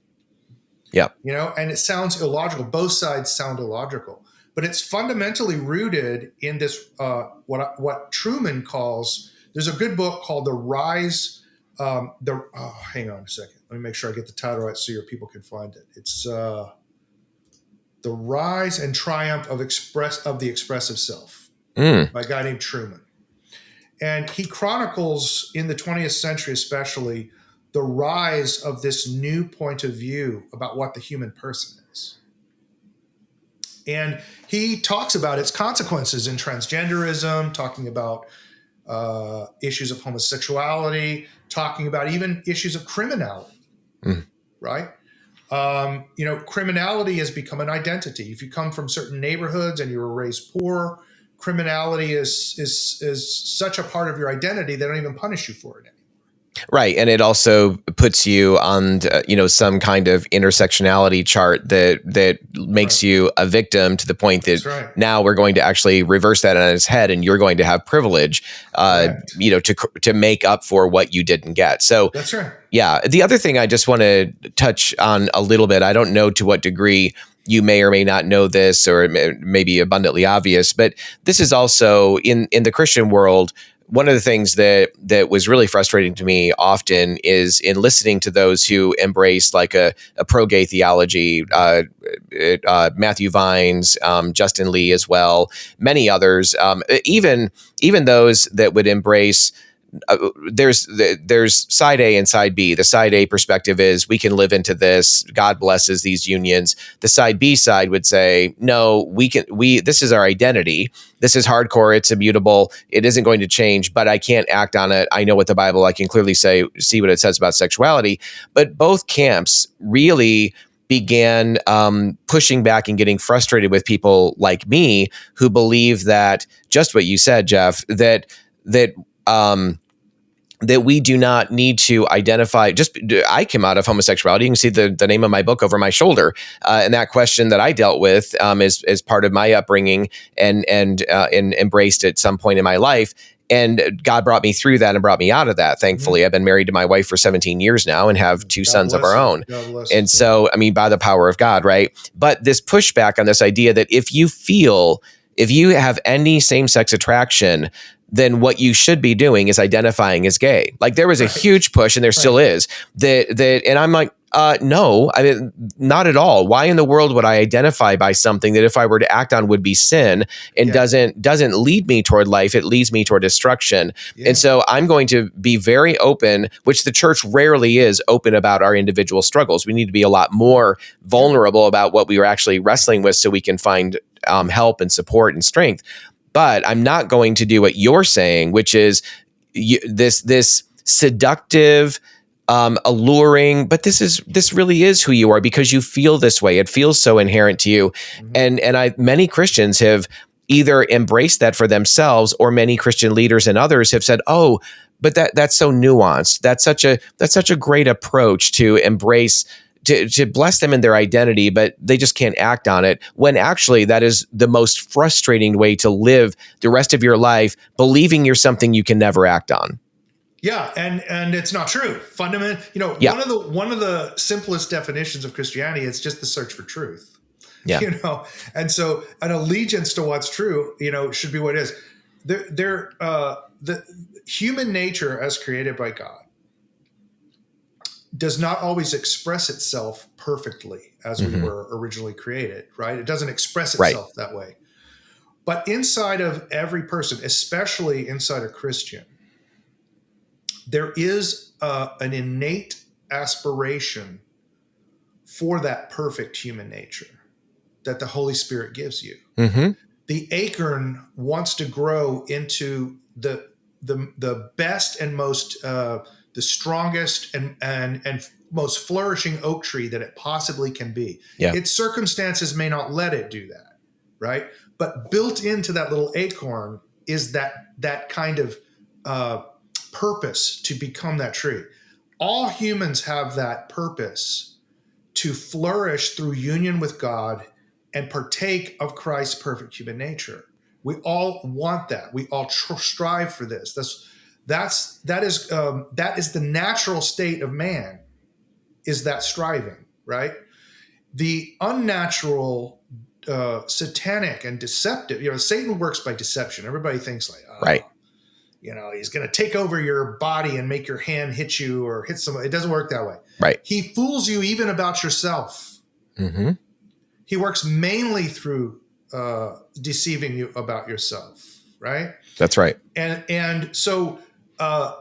Yeah. And it sounds illogical. Both sides sound illogical, but it's fundamentally rooted in this, what Truman calls, there's a good book called The Rise. Hang on a second. Let me make sure I get the title right so your people can find it. It's The Rise and Triumph of the Expressive Self by a guy named Truman. And he chronicles in the 20th century, especially, the rise of this new point of view about what the human person is. And he talks about its consequences in transgenderism, talking about issues of homosexuality, talking about even issues of criminality, right? Criminality has become an identity. If you come from certain neighborhoods and you were raised poor, criminality is such a part of your identity, they don't even punish you for it anymore. Right. And it also puts you on, some kind of intersectionality chart that makes you a victim to the point that now we're going to actually reverse that on its head and you're going to have privilege, to make up for what you didn't get. So that's right. Yeah. The other thing I just want to touch on a little bit, I don't know to what degree you may or may not know this, or it may be abundantly obvious, but this is also in the Christian world. One of the things that was really frustrating to me often is in listening to those who embrace like a pro-gay theology, Matthew Vines, Justin Lee as well, many others, even those that would embrace. There's side A and side B. The side A perspective is we can live into this. God blesses these unions. The side B side would say, no, this is our identity. This is hardcore. It's immutable. It isn't going to change, but I can't act on it. I know what the Bible, I can clearly see what it says about sexuality. But both camps really began pushing back and getting frustrated with people like me who believe that just what you said, Jeff, that we do not need to identify. I came out of homosexuality. You can see the name of my book over my shoulder, and that question that I dealt with as part of my upbringing and embraced at some point in my life. And God brought me through that and brought me out of that. Thankfully, I've been married to my wife for 17 years now and have two sons of our own. And so, by the power of God, right? But this pushback on this idea that if you have any same-sex attraction, then what you should be doing is identifying as gay. Like there was a huge push, and there still is, and I'm like, no, not at all. Why in the world would I identify by something that if I were to act on would be sin and doesn't lead me toward life? It leads me toward destruction. Yeah. And so I'm going to be very open, which the church rarely is open about our individual struggles. We need to be a lot more vulnerable about what we are actually wrestling with so we can find help and support and strength. But I'm not going to do what you're saying, which is this seductive, alluring, but this really is who you are because you feel this way. It feels so inherent to you. Mm-hmm. And many Christians have either embraced that for themselves, or many Christian leaders and others have said, oh, but that's so nuanced. That's such a great approach to embrace to bless them in their identity, but they just can't act on it, when actually that is the most frustrating way to live the rest of your life, believing you're something you can never act on. Yeah, and it's not true. Fundamental, Yeah. one of the simplest definitions of Christianity is just the search for truth. Yeah. And so an allegiance to what's true, should be what it is. The human nature as created by God does not always express itself perfectly as we were originally created, right? It doesn't express itself that way. But inside of every person, especially inside a Christian, there is an innate aspiration for that perfect human nature that the Holy Spirit gives you. Mm-hmm. The acorn wants to grow into the best and most the strongest and most flourishing oak tree that it possibly can be. Yeah. Its circumstances may not let it do that, right? But built into that little acorn is that kind of purpose to become that tree. All humans have that purpose to flourish through union with God and partake of Christ's perfect human nature. We all want that. We all strive for this. That is the natural state of man, is that striving, right? The unnatural, satanic and deceptive, Satan works by deception. Everybody thinks like, Right. He's going to take over your body and make your hand hit you or hit somebody. It doesn't work that way. Right. He fools you even about yourself. Mm-hmm. He works mainly through deceiving you about yourself, right? That's right. And so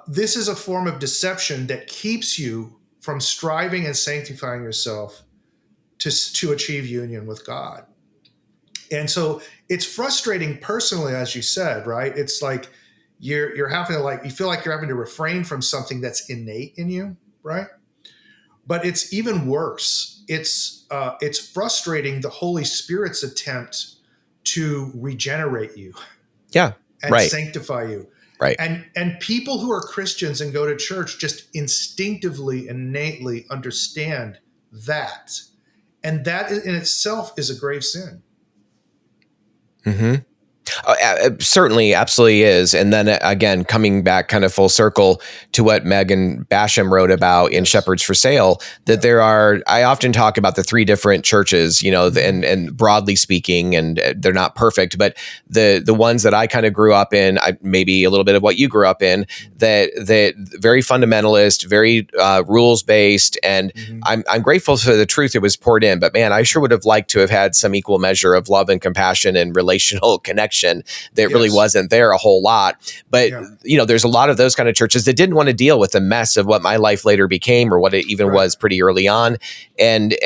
this is a form of deception that keeps you from striving and sanctifying yourself to achieve union with God. And so it's frustrating personally, as you said, right? It's like you're having to you feel like you're having to refrain from something that's innate in you, right? But it's even worse. It's frustrating the Holy Spirit's attempt to regenerate you, and sanctify you, right? And people who are Christians and go to church just instinctively, innately understand that, and that in itself is a grave sin. Mm-hmm. Certainly, absolutely is. And then again, coming back kind of full circle to what Megan Basham wrote about in Shepherds for Sale, that I often talk about the three different churches, and broadly speaking, and they're not perfect, but the ones that I kind of grew up in, maybe a little bit of what you grew up in, that very fundamentalist, very rules based. And I'm grateful for the truth that was poured in, but man, I sure would have liked to have had some equal measure of love and compassion and relational connection that really wasn't there a whole lot. But, there's a lot of those kind of churches that didn't want to deal with the mess of what my life later became, or what it even was pretty early on. And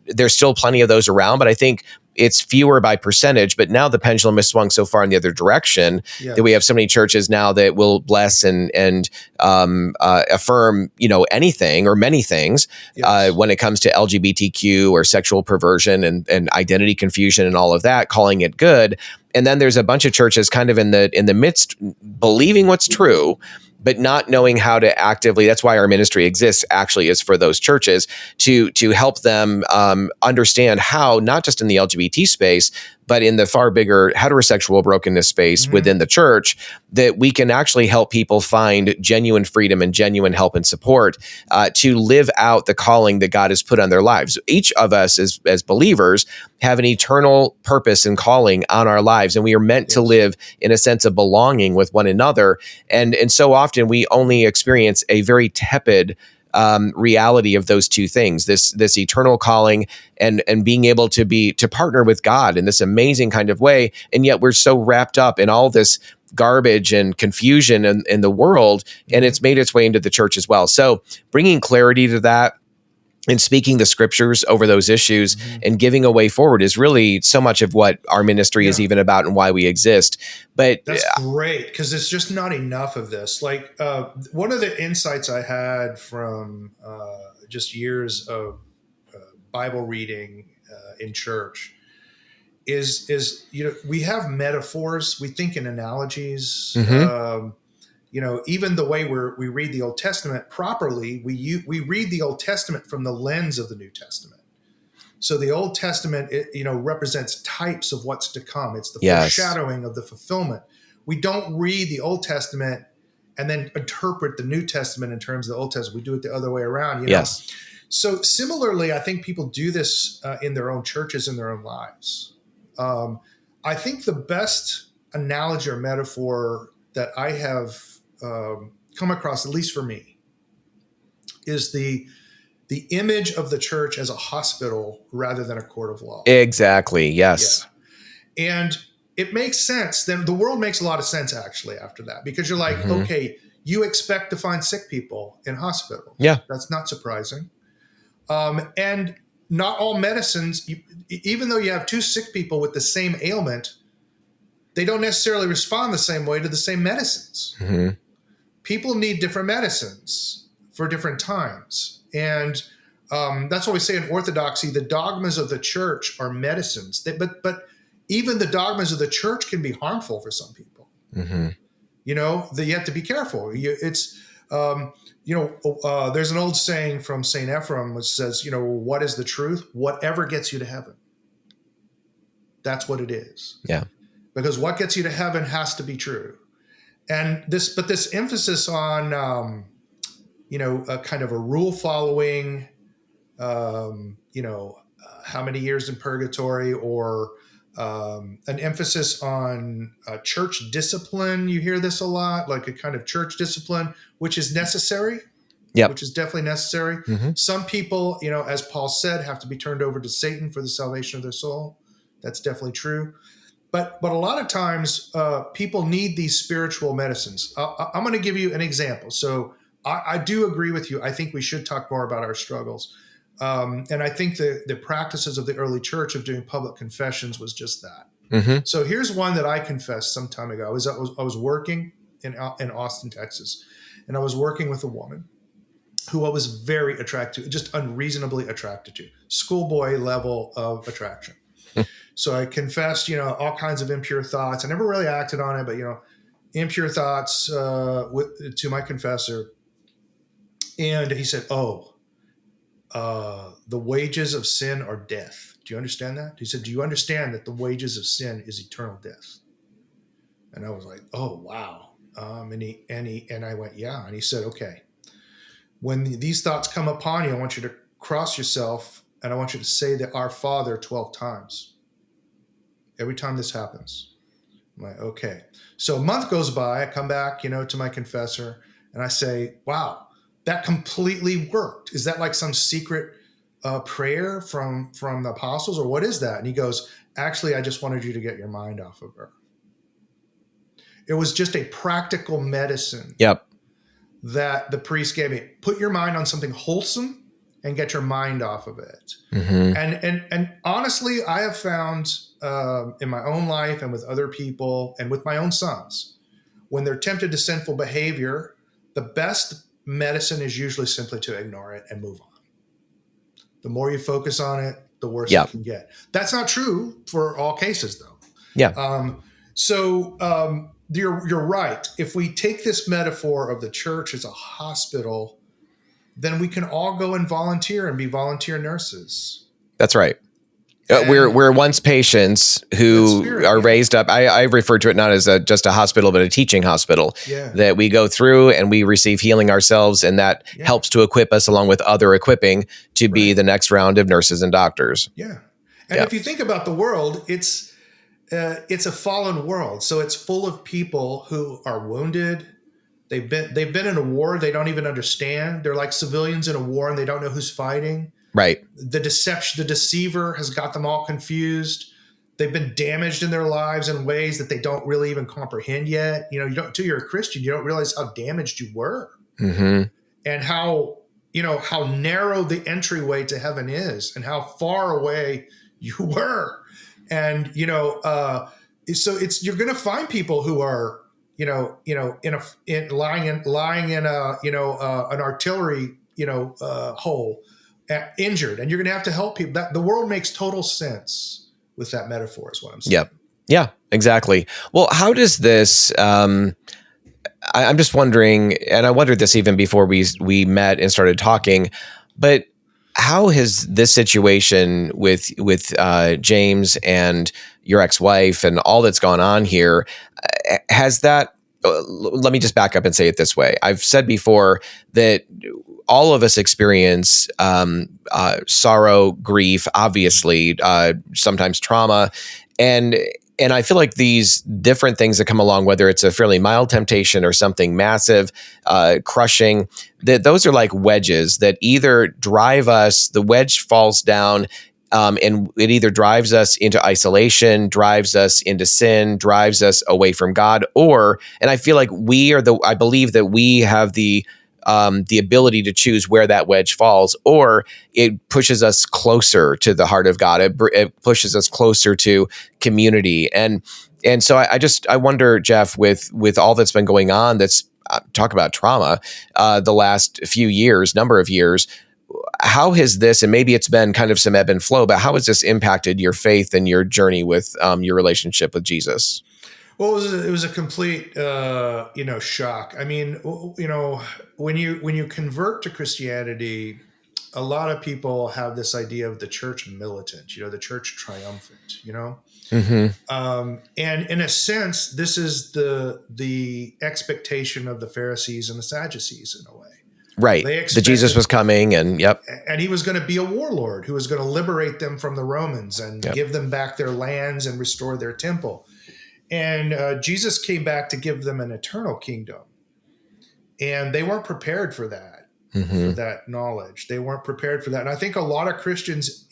there's still plenty of those around, but I think it's fewer by percentage. But now the pendulum has swung so far in the other direction that we have so many churches now that will bless and affirm, anything or many things when it comes to LGBTQ or sexual perversion and identity confusion and all of that, calling it good. And then there's a bunch of churches kind of in the midst, believing what's true, but not knowing how to actively. That's why our ministry exists, actually, is for those churches to help them understand how, not just in the LGBT space, but in the far bigger heterosexual brokenness space within the church, that we can actually help people find genuine freedom and genuine help and support to live out the calling that God has put on their lives. Each of us as believers have an eternal purpose and calling on our lives, and we are meant to live in a sense of belonging with one another. And so often we only experience a very tepid reality of those two things, this eternal calling and being able to partner with God in this amazing kind of way. And yet we're so wrapped up in all this garbage and confusion in the world, and it's made its way into the church as well. So bringing clarity to that and speaking the scriptures over those issues and giving a way forward is really so much of what our ministry is even about and why we exist. But that's great, because there's just not enough of this. Like one of the insights I had from just years of Bible reading in church is we have metaphors. We think in analogies. even the way we read the Old Testament properly, we read the Old Testament from the lens of the New Testament. So the Old Testament, represents types of what's to come. It's the foreshadowing of the fulfillment. We don't read the Old Testament and then interpret the New Testament in terms of the Old Testament. We do it the other way around. Yes. So similarly, I think people do this in their own churches, in their own lives. I think the best analogy or metaphor that I have come across, at least for me, is the image of the church as a hospital rather than a court of law. Exactly. Yes. Yeah. And it makes sense. Then the world makes a lot of sense actually after that, because you're like, okay, you expect to find sick people in hospitals. Yeah. That's not surprising. And not all medicines, even though you have two sick people with the same ailment, they don't necessarily respond the same way to the same medicines. Mm-hmm. People need different medicines for different times. And that's why we say in Orthodoxy, the dogmas of the church are medicines. But even the dogmas of the church can be harmful for some people. Mm-hmm. You have to be careful. There's an old saying from St. Ephrem which says, what is the truth? Whatever gets you to heaven. That's what it is. Yeah. Because what gets you to heaven has to be true. And this emphasis on, a kind of a rule following, how many years in purgatory, or an emphasis on church discipline. You hear this a lot, like a kind of church discipline, which is necessary. Yeah, which is definitely necessary. Mm-hmm. Some people, as Paul said, have to be turned over to Satan for the salvation of their soul. That's definitely true. But a lot of times people need these spiritual medicines. I'm going to give you an example. So I do agree with you. I think we should talk more about our struggles. And I think the practices of the early church of doing public confessions was just that. Mm-hmm. So here's one that I confessed some time ago. I was working in Austin, Texas, and I was working with a woman who I was very attracted to, just unreasonably attracted to, schoolboy level of attraction. So I confessed, all kinds of impure thoughts. I never really acted on it, but, impure thoughts to my confessor. And he said, the wages of sin are death. Do you understand that? He said, do you understand that the wages of sin is eternal death? And I was like, oh, wow. And I went, yeah. And he said, okay, when these thoughts come upon you, I want you to cross yourself and I want you to say the Our Father 12 times. Every time this happens. I'm like, okay. So a month goes by, I come back, to my confessor and I say, wow, that completely worked. Is that like some secret prayer from the apostles, or what is that? And he goes, actually, I just wanted you to get your mind off of her. It was just a practical medicine. Yep. That the priest gave me. Put your mind on something wholesome and get your mind off of it. Mm-hmm. And honestly, I have found in my own life and with other people and with my own sons, when they're tempted to sinful behavior, the best medicine is usually simply to ignore it and move on. The more you focus on it, the worse it can get. That's not true for all cases, though. Yeah. You're right. If we take this metaphor of the church as a hospital, then we can all go and volunteer and be volunteer nurses. That's right. We're once patients who are raised up. I refer to it not as just a hospital, but a teaching hospital. Yeah. That we go through and we receive healing ourselves, and that helps to equip us along with other equipping to be the next round of nurses and doctors. Yeah. And if you think about the world, it's a fallen world. So it's full of people who are wounded. They've been in a war they don't even understand. They're like civilians in a war and they don't know who's fighting. Right. The deceiver has got them all confused. They've been damaged in their lives in ways that they don't really even comprehend yet. Until you're a Christian, you don't realize how damaged you were. Mm-hmm. And how narrow the entryway to heaven is and how far away you were. And, so you're going to find people who are, lying in an artillery, hole, injured, and you're going to have to help people. That the world makes total sense with that metaphor is what I'm saying. Yep. Yeah, exactly. Well, how does this, I'm just wondering, and I wondered this even before we met and started talking, but how has this situation with James and your ex-wife and all that's gone on here, has that, let me just back up and say it this way. I've said before that all of us experience sorrow, grief, obviously, sometimes trauma, and I feel like these different things that come along, whether it's a fairly mild temptation or something massive, crushing, that those are like wedges that either drive us, the wedge falls down, and it either drives us into isolation, drives us into sin, drives us away from God, and I feel like I believe that we have the ability to choose where that wedge falls, or it pushes us closer to the heart of God. It pushes us closer to community. And so I wonder, Jeff, with all that's been going on, that's talk about trauma, the last number of years, how has this, and maybe it's been kind of some ebb and flow, but how has this impacted your faith and your journey with your relationship with Jesus? Well, it was a complete, shock. I mean, when you convert to Christianity, a lot of people have this idea of the church militant, the church triumphant, and in a sense, this is the expectation of the Pharisees and the Sadducees in a way. Right. That Jesus was coming, and yep. And he was going to be a warlord who was going to liberate them from the Romans and give them back their lands and restore their temple. And Jesus came back to give them an eternal kingdom. And they weren't prepared for that, for that knowledge. They weren't prepared for that. And I think a lot of Christians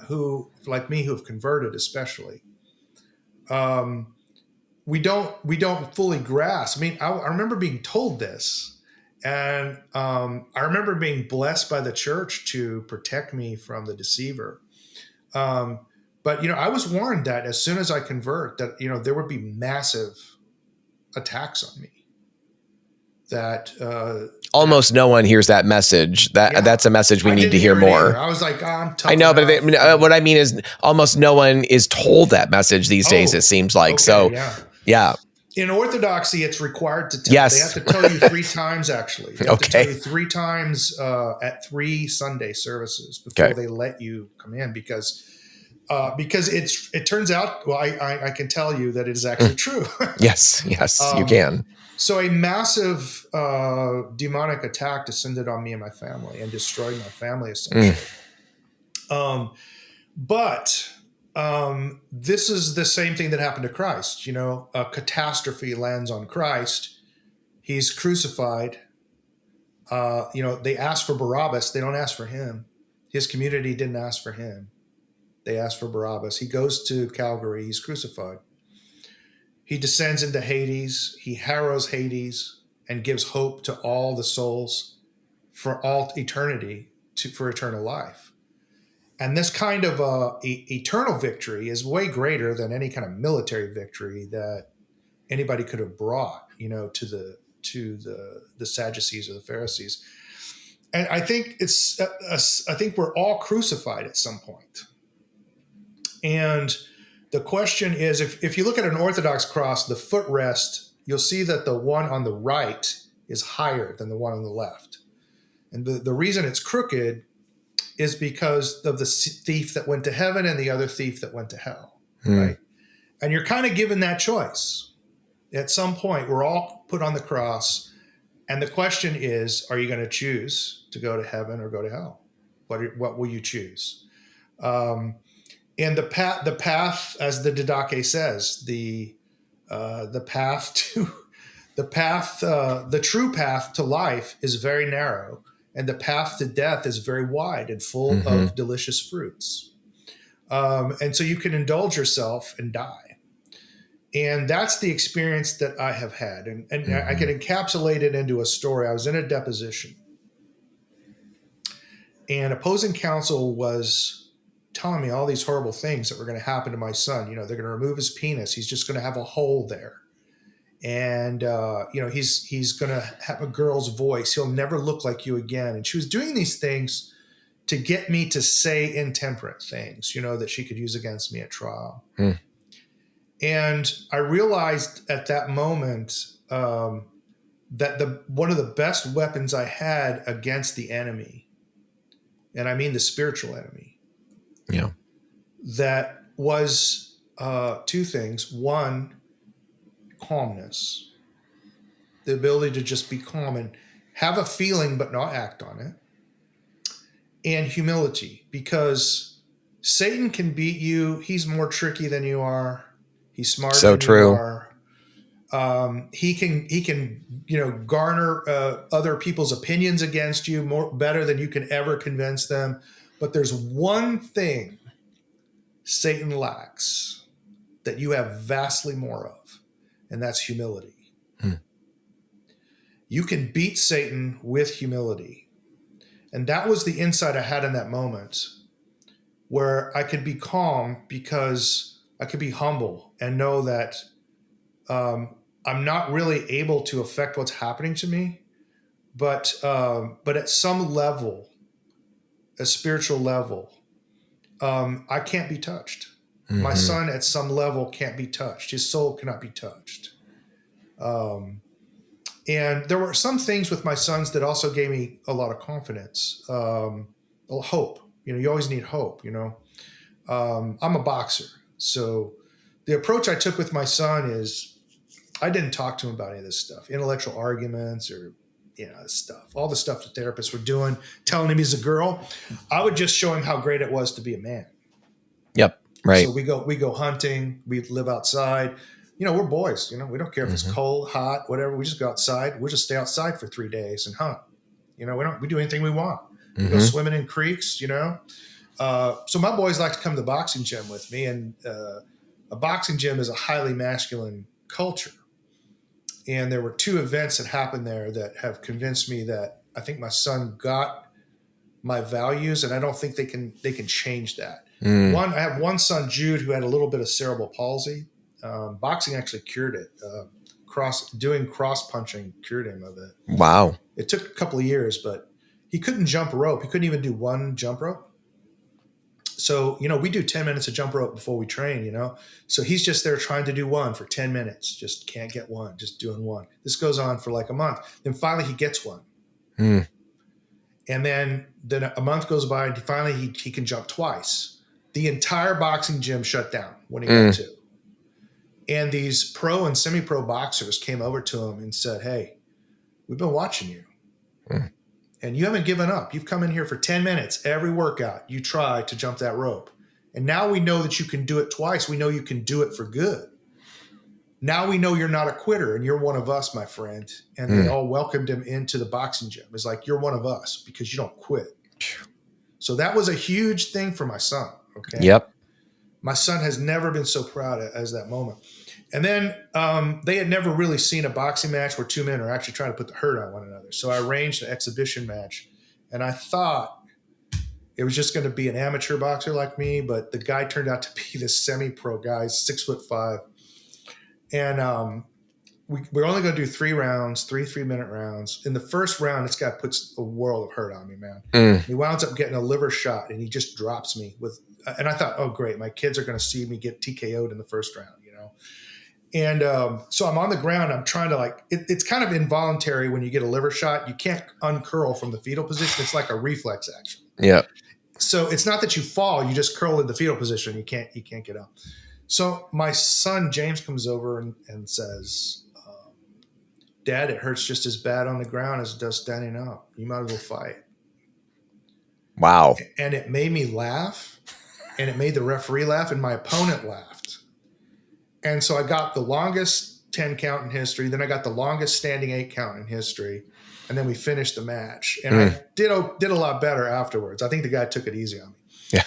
who, like me, who've converted especially, we don't fully grasp. I mean, I remember being told this. And I remember being blessed by the church to protect me from the deceiver. But, I was warned that as soon as I convert, that, there would be massive attacks on me. That almost no one hears that message. That's a message we need to hear more. I was like, I'm tough. I know, but what I mean is almost no one is told that message these days, it seems like. Okay, so, yeah. In Orthodoxy, it's required to tell. Yes. They have to tell you 3 times, actually. They have to tell you 3 times at 3 Sunday services before they let you come in, because it turns out, well, I can tell you that it is actually true. Yes, you can. So a massive demonic attack descended on me and my family and destroyed my family, essentially. But this is the same thing that happened to Christ. A catastrophe lands on Christ. He's crucified. They asked for Barabbas. They don't ask for him. His community didn't ask for him. They asked for Barabbas. He goes to Calvary. He's crucified. He descends into Hades. He harrows Hades and gives hope to all the souls for all eternity, for eternal life. And this kind of eternal victory is way greater than any kind of military victory that anybody could have brought, to the Sadducees or the Pharisees. And I think I think we're all crucified at some point. And the question is, if you look at an Orthodox cross, the footrest, you'll see that the one on the right is higher than the one on the left. And the reason it's crooked is because of the thief that went to heaven and the other thief that went to hell, right? And you're kind of given that choice. At some point, we're all put on the cross. And the question is, are you going to choose to go to heaven or go to hell? What will you choose? And the path, as the Didache says, the true path to life is very narrow, and the path to death is very wide and full of delicious fruits. And so you can indulge yourself and die. And that's the experience that I have had. And I can encapsulate it into a story. I was in a deposition, and opposing counsel was telling me all these horrible things that were going to happen to my son. They're going to remove his penis. He's just going to have a hole there. And, he's going to have a girl's voice. He'll never look like you again. And she was doing these things to get me to say intemperate things, that she could use against me at trial. And I realized at that moment that one of the best weapons I had against the enemy, and I mean the spiritual enemy, Yeah. that was two things. One, calmness, the ability to just be calm and have a feeling but not act on it, and humility, because Satan can beat you. He's more tricky than you are. He's smarter So than you true. are. He can garner other people's opinions against you better than you can ever convince them. But there's one thing Satan lacks that you have vastly more of, and that's humility. You can beat Satan with humility. And that was the insight I had in that moment, where I could be calm because I could be humble and know that I'm not really able to affect what's happening to me, but at some level, a spiritual level, I can't be touched. Mm-hmm. My son, at some level, can't be touched. His soul cannot be touched. And there were some things with my sons that also gave me a lot of confidence, hope. You always need hope. I'm a boxer, so the approach I took with my son is I didn't talk to him about any of this stuff, intellectual arguments or stuff, all the stuff the therapists were doing, telling him he's a girl. I would just show him how great it was to be a man. Yep. Right. So we go hunting, we live outside. We're boys. We don't care if it's cold, hot, whatever. We just go outside. We'll just stay outside for 3 days and hunt. We do anything we want. We go swimming in creeks. So my boys like to come to the boxing gym with me, and a boxing gym is a highly masculine culture. And there were 2 events that happened there that have convinced me that I think my son got my values, and I don't think they can change that. I have one son, Jude, who had a little bit of cerebral palsy. Boxing actually cured it. Doing cross punching cured him of it. Wow. It took a couple of years, but he couldn't jump rope. He couldn't even do one jump rope. So, we do 10 minutes of jump rope before we train, So he's just there trying to do one for 10 minutes. Just can't get one, just doing one. This goes on for like a month. Then finally he gets one. And then a month goes by and finally he can jump twice. The entire boxing gym shut down when he got 2. And these pro and semi-pro boxers came over to him and said, "Hey, we've been watching you. And you haven't given up. You've come in here for 10 minutes. Every workout, you try to jump that rope. And now we know that you can do it twice. We know you can do it for good. Now we know you're not a quitter and you're one of us, my friend." And they all welcomed him into the boxing gym. It's like, you're one of us because you don't quit. So that was a huge thing for my son. Okay. Yep. My son has never been so proud as that moment. And then they had never really seen a boxing match where 2 men are actually trying to put the hurt on one another. So I arranged an exhibition match, and I thought it was just going to be an amateur boxer like me, but the guy turned out to be this semi-pro guy, 6'5". And we're only going to do 3 rounds, 3-minute rounds. In the first round, this guy puts a world of hurt on me, man. He winds up getting a liver shot, and he just drops me and I thought, oh, great, my kids are going to see me get TKO'd in the first round, And so I'm on the ground. I'm trying to it's kind of involuntary when you get a liver shot. You can't uncurl from the fetal position. It's like a reflex action. Yeah. So it's not that you fall. You just curl in the fetal position. You can't get up. So my son, James, comes over and says, "Dad, it hurts just as bad on the ground as it does standing up. You might as well fight." Wow. And it made me laugh, and it made the referee laugh, and my opponent laughed. And so I got the longest 10 count in history. Then I got the longest standing 8 count in history. And then we finished the match. And I did a lot better afterwards. I think the guy took it easy on me. Yeah.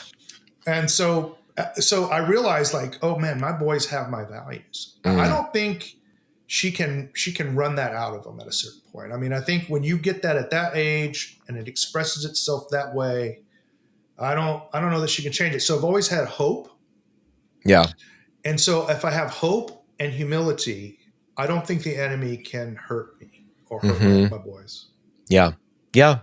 And so I realized, oh man, my boys have my values. I don't think she can run that out of them at a certain point. I mean, I think when you get that at that age and it expresses itself that way, I don't know that she can change it. So I've always had hope. Yeah. And so if I have hope and humility, I don't think the enemy can hurt me or hurt my boys. Yeah. Yeah.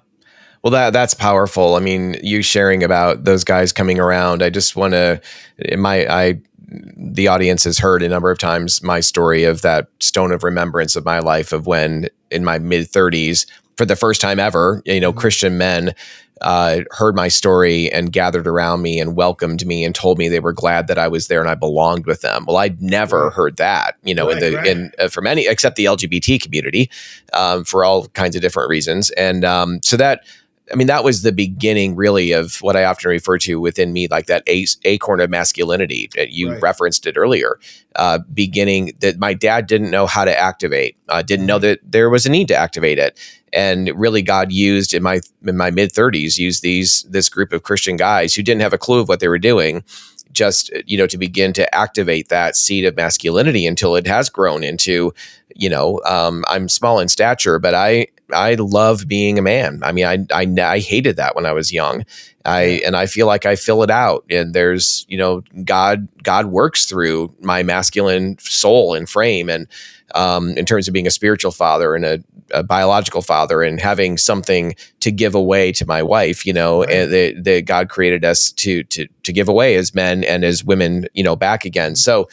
Well, that's powerful. I mean, you sharing about those guys coming around, I just want to, I the audience has heard a number of times my story of that stone of remembrance of my life of when in my mid 30s, for the first time ever, Christian men heard my story and gathered around me and welcomed me and told me they were glad that I was there and I belonged with them. Well, I'd never heard that, from any except the LGBT community, for all kinds of different reasons. And so that was the beginning really of what I often refer to within me, like that acorn of masculinity. You referenced it earlier, beginning that my dad didn't know how to activate, didn't know that there was a need to activate it. And really God used in my mid 30s, used this group of Christian guys who didn't have a clue of what they were doing, just, to begin to activate that seed of masculinity until it has grown into, I'm small in stature, but I love being a man. I hated that when I was young. I feel like I fill it out, and there's, God works through my masculine soul and frame. And, in terms of being a spiritual father and a biological father and having something to give away to my wife, and that God created us to give away as men and as women, back again. So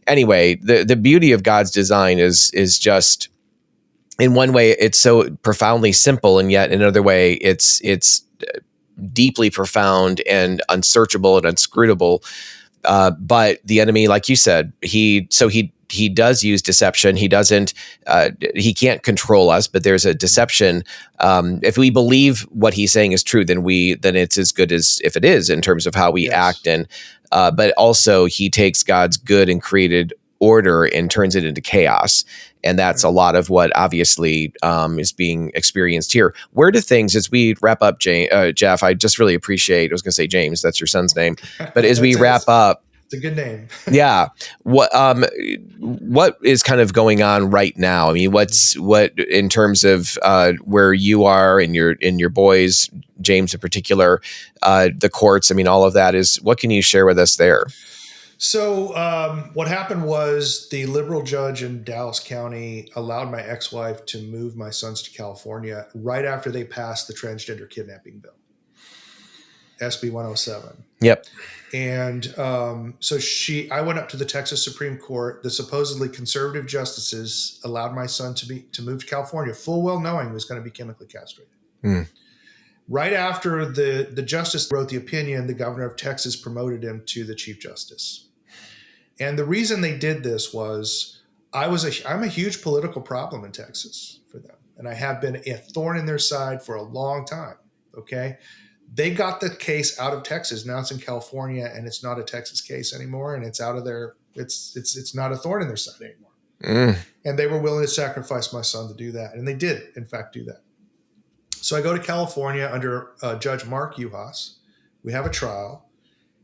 anyway, the beauty of God's design is just, in one way, it's so profoundly simple, and yet in another way, it's deeply profound and unsearchable and unscrutable. But the enemy, like you said, he does use deception. He doesn't. He can't control us, but there's a deception. If we believe what he's saying is true, then it's as good as if it is in terms of how we act. And but also he takes God's good and created order and turns it into chaos. And that's a lot of what obviously is being experienced here. Where do things, as we wrap up, Jeff, I just really appreciate, I was going to say James, that's your son's name, but as we wrap up, it's a good name. Yeah. What is kind of going on right now? I mean, what in terms of where you are and your boys, James in particular, the courts, all of that is, what can you share with us there? So what happened was the liberal judge in Dallas County allowed my ex-wife to move my sons to California right after they passed the transgender kidnapping bill, SB 107. Yep. And so I went up to the Texas Supreme Court. The supposedly conservative justices allowed my son to move to California, full well knowing he was going to be chemically castrated. Right after the justice wrote the opinion, the governor of Texas promoted him to the chief justice. And the reason they did this was I'm a huge political problem in Texas for them. And I have been a thorn in their side for a long time. Okay. They got the case out of Texas. Now it's in California, and it's not a Texas case anymore. And it's out of their, it's not a thorn in their side anymore. And they were willing to sacrifice my son to do that. And they did, in fact, do that. So I go to California under Judge Mark Uhas. We have a trial.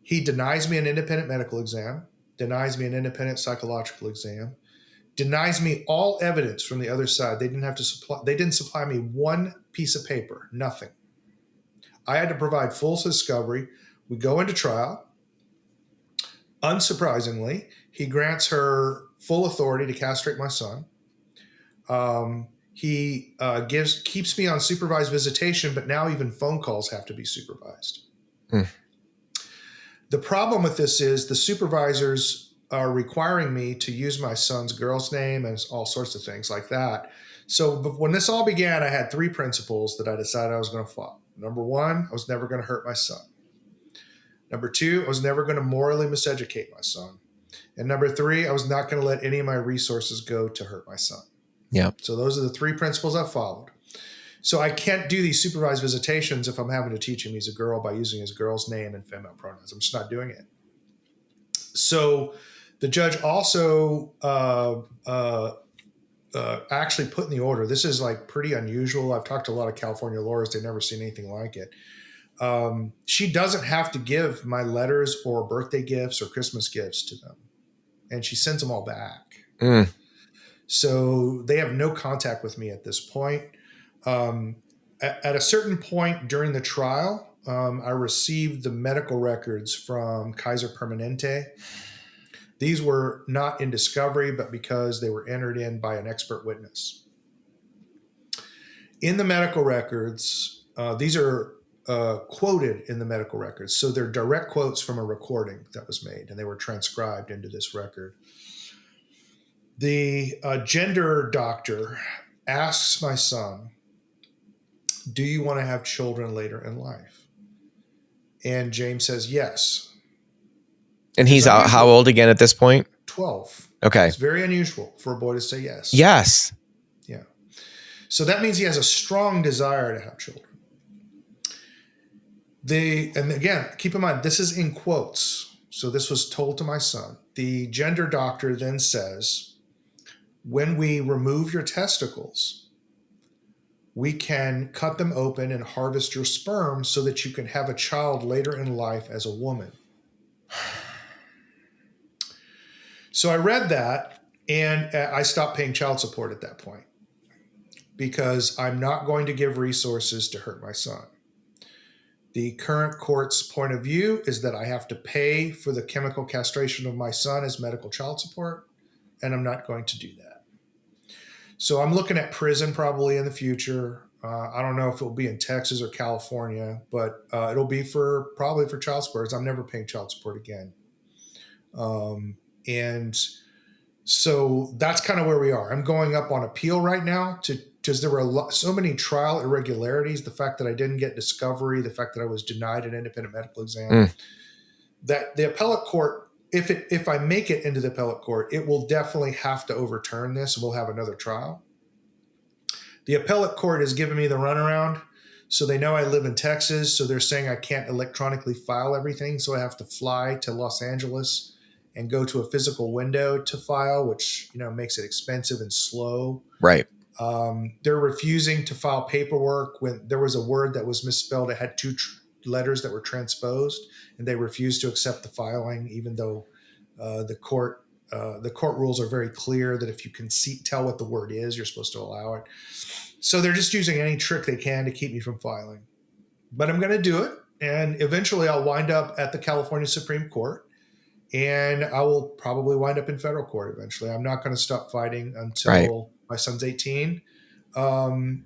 He denies me an independent medical exam, denies me an independent psychological exam, denies me all evidence from the other side. They didn't supply me one piece of paper, nothing. I had to provide full discovery. We go into trial. Unsurprisingly, he grants her full authority to castrate my son. He keeps me on supervised visitation, but now even phone calls have to be supervised. The problem with this is the supervisors are requiring me to use my son's girl's name and all sorts of things like that. So when this all began, I had three principles that I decided I was going to follow. Number one, I was never going to hurt my son. Number two, I was never going to morally miseducate my son. And number three, I was not going to let any of my resources go to hurt my son. Yeah. So those are the three principles I followed. So I can't do these supervised visitations if I'm having to teach him he's a girl by using his girl's name and female pronouns. I'm just not doing it. So the judge also actually put in the order. This is like pretty unusual. I've talked to a lot of California lawyers. They've never seen anything like it. She doesn't have to give my letters or birthday gifts or Christmas gifts to them. And she sends them all back. So they have no contact with me at this point. At a certain point during the trial, I received the medical records from Kaiser Permanente. These were not in discovery, but because they were entered in by an expert witness. In the medical records, these are quoted in the medical records. So they're direct quotes from a recording that was made, and they were transcribed into this record. The gender doctor asks my son, "Do you want to have children later in life?" And James says yes. And he's how old again at this point? 12. Okay. It's very unusual for a boy to say yes. Yes. Yeah. So that means he has a strong desire to have children. And again, keep in mind, this is in quotes. So this was told to my son. The gender doctor then says, when we remove your testicles, we can cut them open and harvest your sperm so that you can have a child later in life as a woman. So I read that, and I stopped paying child support at that point because I'm not going to give resources to hurt my son. The current court's point of view is that I have to pay for the chemical castration of my son as medical child support, and I'm not going to do that. So I'm looking at prison probably in the future. I don't know if it'll be in Texas or California, but it'll be probably for child support. I'm never paying child support again. And so that's kind of where we are. I'm going up on appeal right now because there were so many trial irregularities. The fact that I didn't get discovery, the fact that I was denied an independent medical exam, that the appellate court, if I make it into the appellate court, it will definitely have to overturn this. We'll have another trial. The appellate court has given me the runaround. So they know I live in Texas. So they're saying I can't electronically file everything. So I have to fly to Los Angeles and go to a physical window to file, which, makes it expensive and slow. Right. They're refusing to file paperwork when there was a word that was misspelled. It had two letters that were transposed, and they refused to accept the filing, even though the court rules are very clear that if you can tell what the word is, you're supposed to allow it. So they're just using any trick they can to keep me from filing. But I'm going to do it, and eventually I'll wind up at the California Supreme Court. And I will probably wind up in federal court eventually. I'm not going to stop fighting until my son's 18. And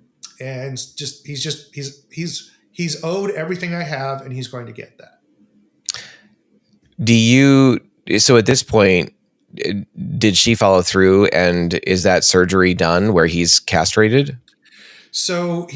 he's owed everything I have, and he's going to get that. So at this point, did she follow through, and is that surgery done where he's castrated? So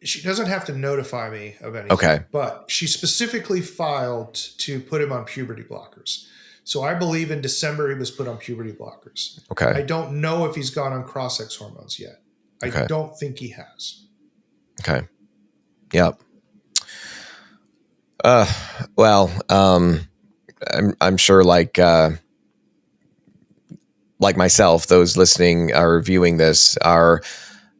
she doesn't have to notify me of anything. Okay. But she specifically filed to put him on puberty blockers. So I believe in December he was put on puberty blockers. Okay. I don't know if he's gone on cross-sex hormones yet. I don't think he has. Okay. Yep. I'm sure like myself, those listening or viewing this are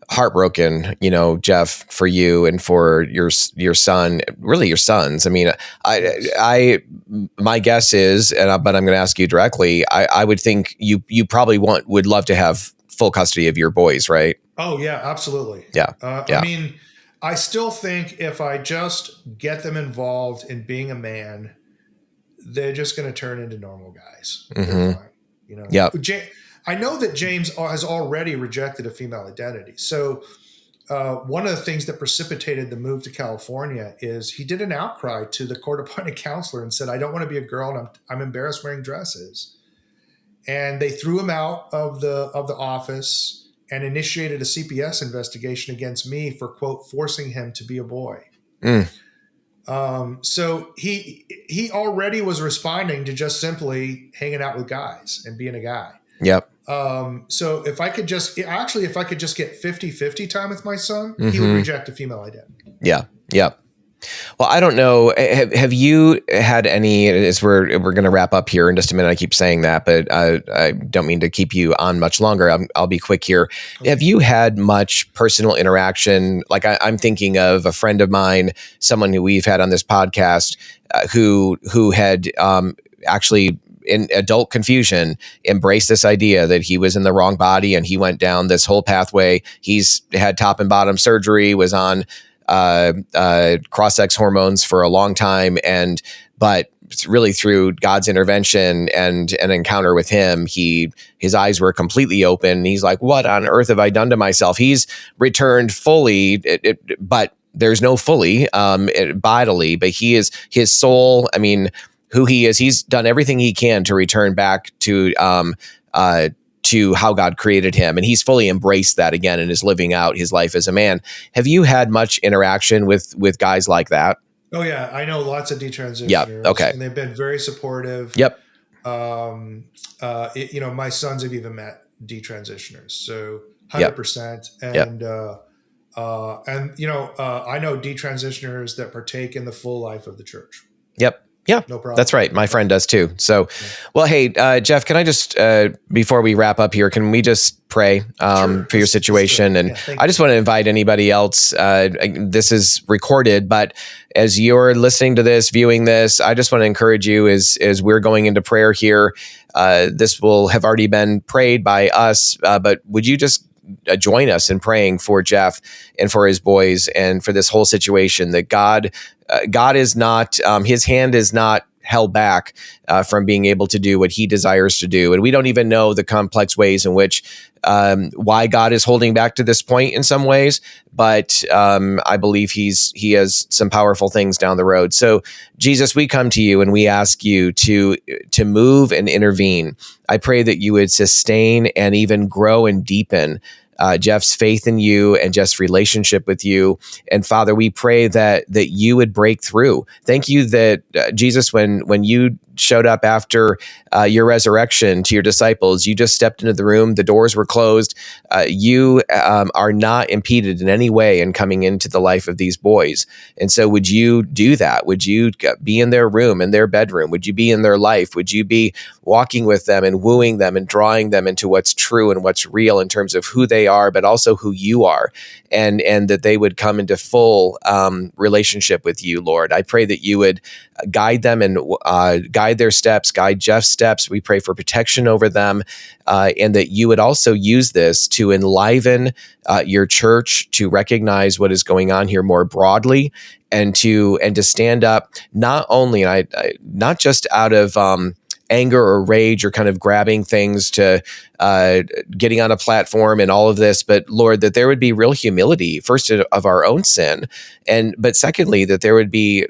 heartbroken, Jeff, for you and for your son, really your sons. I mean, my guess is, but I'm going to ask you directly. I would think you probably would love to have full custody of your boys, right? Oh yeah, absolutely. Yeah. I mean, I still think if I just get them involved in being a man, they're just going to turn into normal guys. Mm-hmm. Yeah. I know that James has already rejected a female identity. So one of the things that precipitated the move to California is he did an outcry to the court-appointed counselor and said, "I don't want to be a girl, and I'm embarrassed wearing dresses." And they threw him out of the office and initiated a CPS investigation against me for, quote, forcing him to be a boy. So he already was responding to just simply hanging out with guys and being a guy. Yep. So if I could just get 50-50 time with my son, he would reject a female identity. Yeah. Yep. Well, I don't know. Have you had any, as we're going to wrap up here in just a minute, I keep saying that, but I don't mean to keep you on much longer. I'll be quick here. Okay. Have you had much personal interaction? Like I'm thinking of a friend of mine, someone who we've had on this podcast, who had actually in adult confusion embraced this idea that he was in the wrong body, and he went down this whole pathway. He's had top and bottom surgery, was on cross-sex hormones for a long time, but really through God's intervention and an encounter with him, his eyes were completely open. He's like, "What on earth have I done to myself?" He's returned fully, but there's no fully bodily, but he is his soul. I mean, who he is, he's done everything he can to return back to how God created him. And he's fully embraced that again and is living out his life as a man. Have you had much interaction with guys like that? Oh yeah. I know lots of detransitioners. Yep. Okay. And they've been very supportive. Yep. My sons have even met detransitioners. So 100%. Yep. And, I know detransitioners that partake in the full life of the church. Yep. Yeah, no problem. That's right. My friend does too. So, well, hey, Jeff, can I just, before we wrap up here, can we just pray for your situation? And I just want to invite anybody else. This is recorded, but as you're listening to this, viewing this, I just want to encourage you as we're going into prayer here. This will have already been prayed by us, but would you just join us in praying for Jeff and for his boys and for this whole situation, that God is not, his hand is not held back from being able to do what he desires to do. And we don't even know the complex ways in which, why God is holding back to this point in some ways, but I believe he has some powerful things down the road. So Jesus, we come to you and we ask you to move and intervene. I pray that you would sustain and even grow and deepen Jeff's faith in you and Jeff's relationship with you. And Father, we pray that you would break through. Thank you that Jesus, when you showed up after your resurrection to your disciples, you just stepped into the room, the doors were closed. You are not impeded in any way in coming into the life of these boys. And so would you do that? Would you be in their room, in their bedroom? Would you be in their life? Would you be walking with them and wooing them and drawing them into what's true and what's real in terms of who they are, but also who you are, and that they would come into full relationship with you, Lord? I pray that you would guide them and guide their steps, guide Jeff's steps. We pray for protection over them, and that you would also use this to enliven your church to recognize what is going on here more broadly, and to stand up not only, not just out of anger or rage or kind of grabbing things to getting on a platform and all of this, but Lord, that there would be real humility, first of our own sin, but secondly, that there would be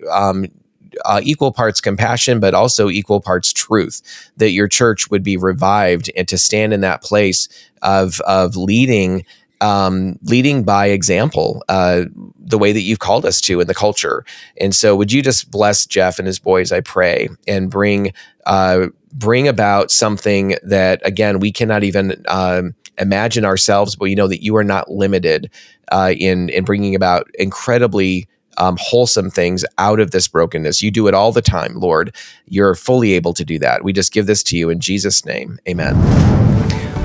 equal parts compassion, but also equal parts truth, that your church would be revived and to stand in that place of leading by example, the way that you've called us to in the culture. And so would you just bless Jeff and his boys, I pray, and bring about something that, again, we cannot even imagine ourselves, but we know that you are not limited in bringing about incredibly wholesome things out of this brokenness. You do it all the time, Lord. You're fully able to do that. We just give this to you in Jesus' name. Amen.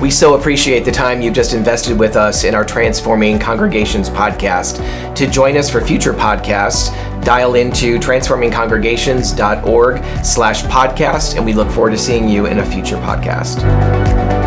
We so appreciate the time you've just invested with us in our Transforming Congregations podcast. To join us for future podcasts, dial into transformingcongregations.org/podcast, and we look forward to seeing you in a future podcast.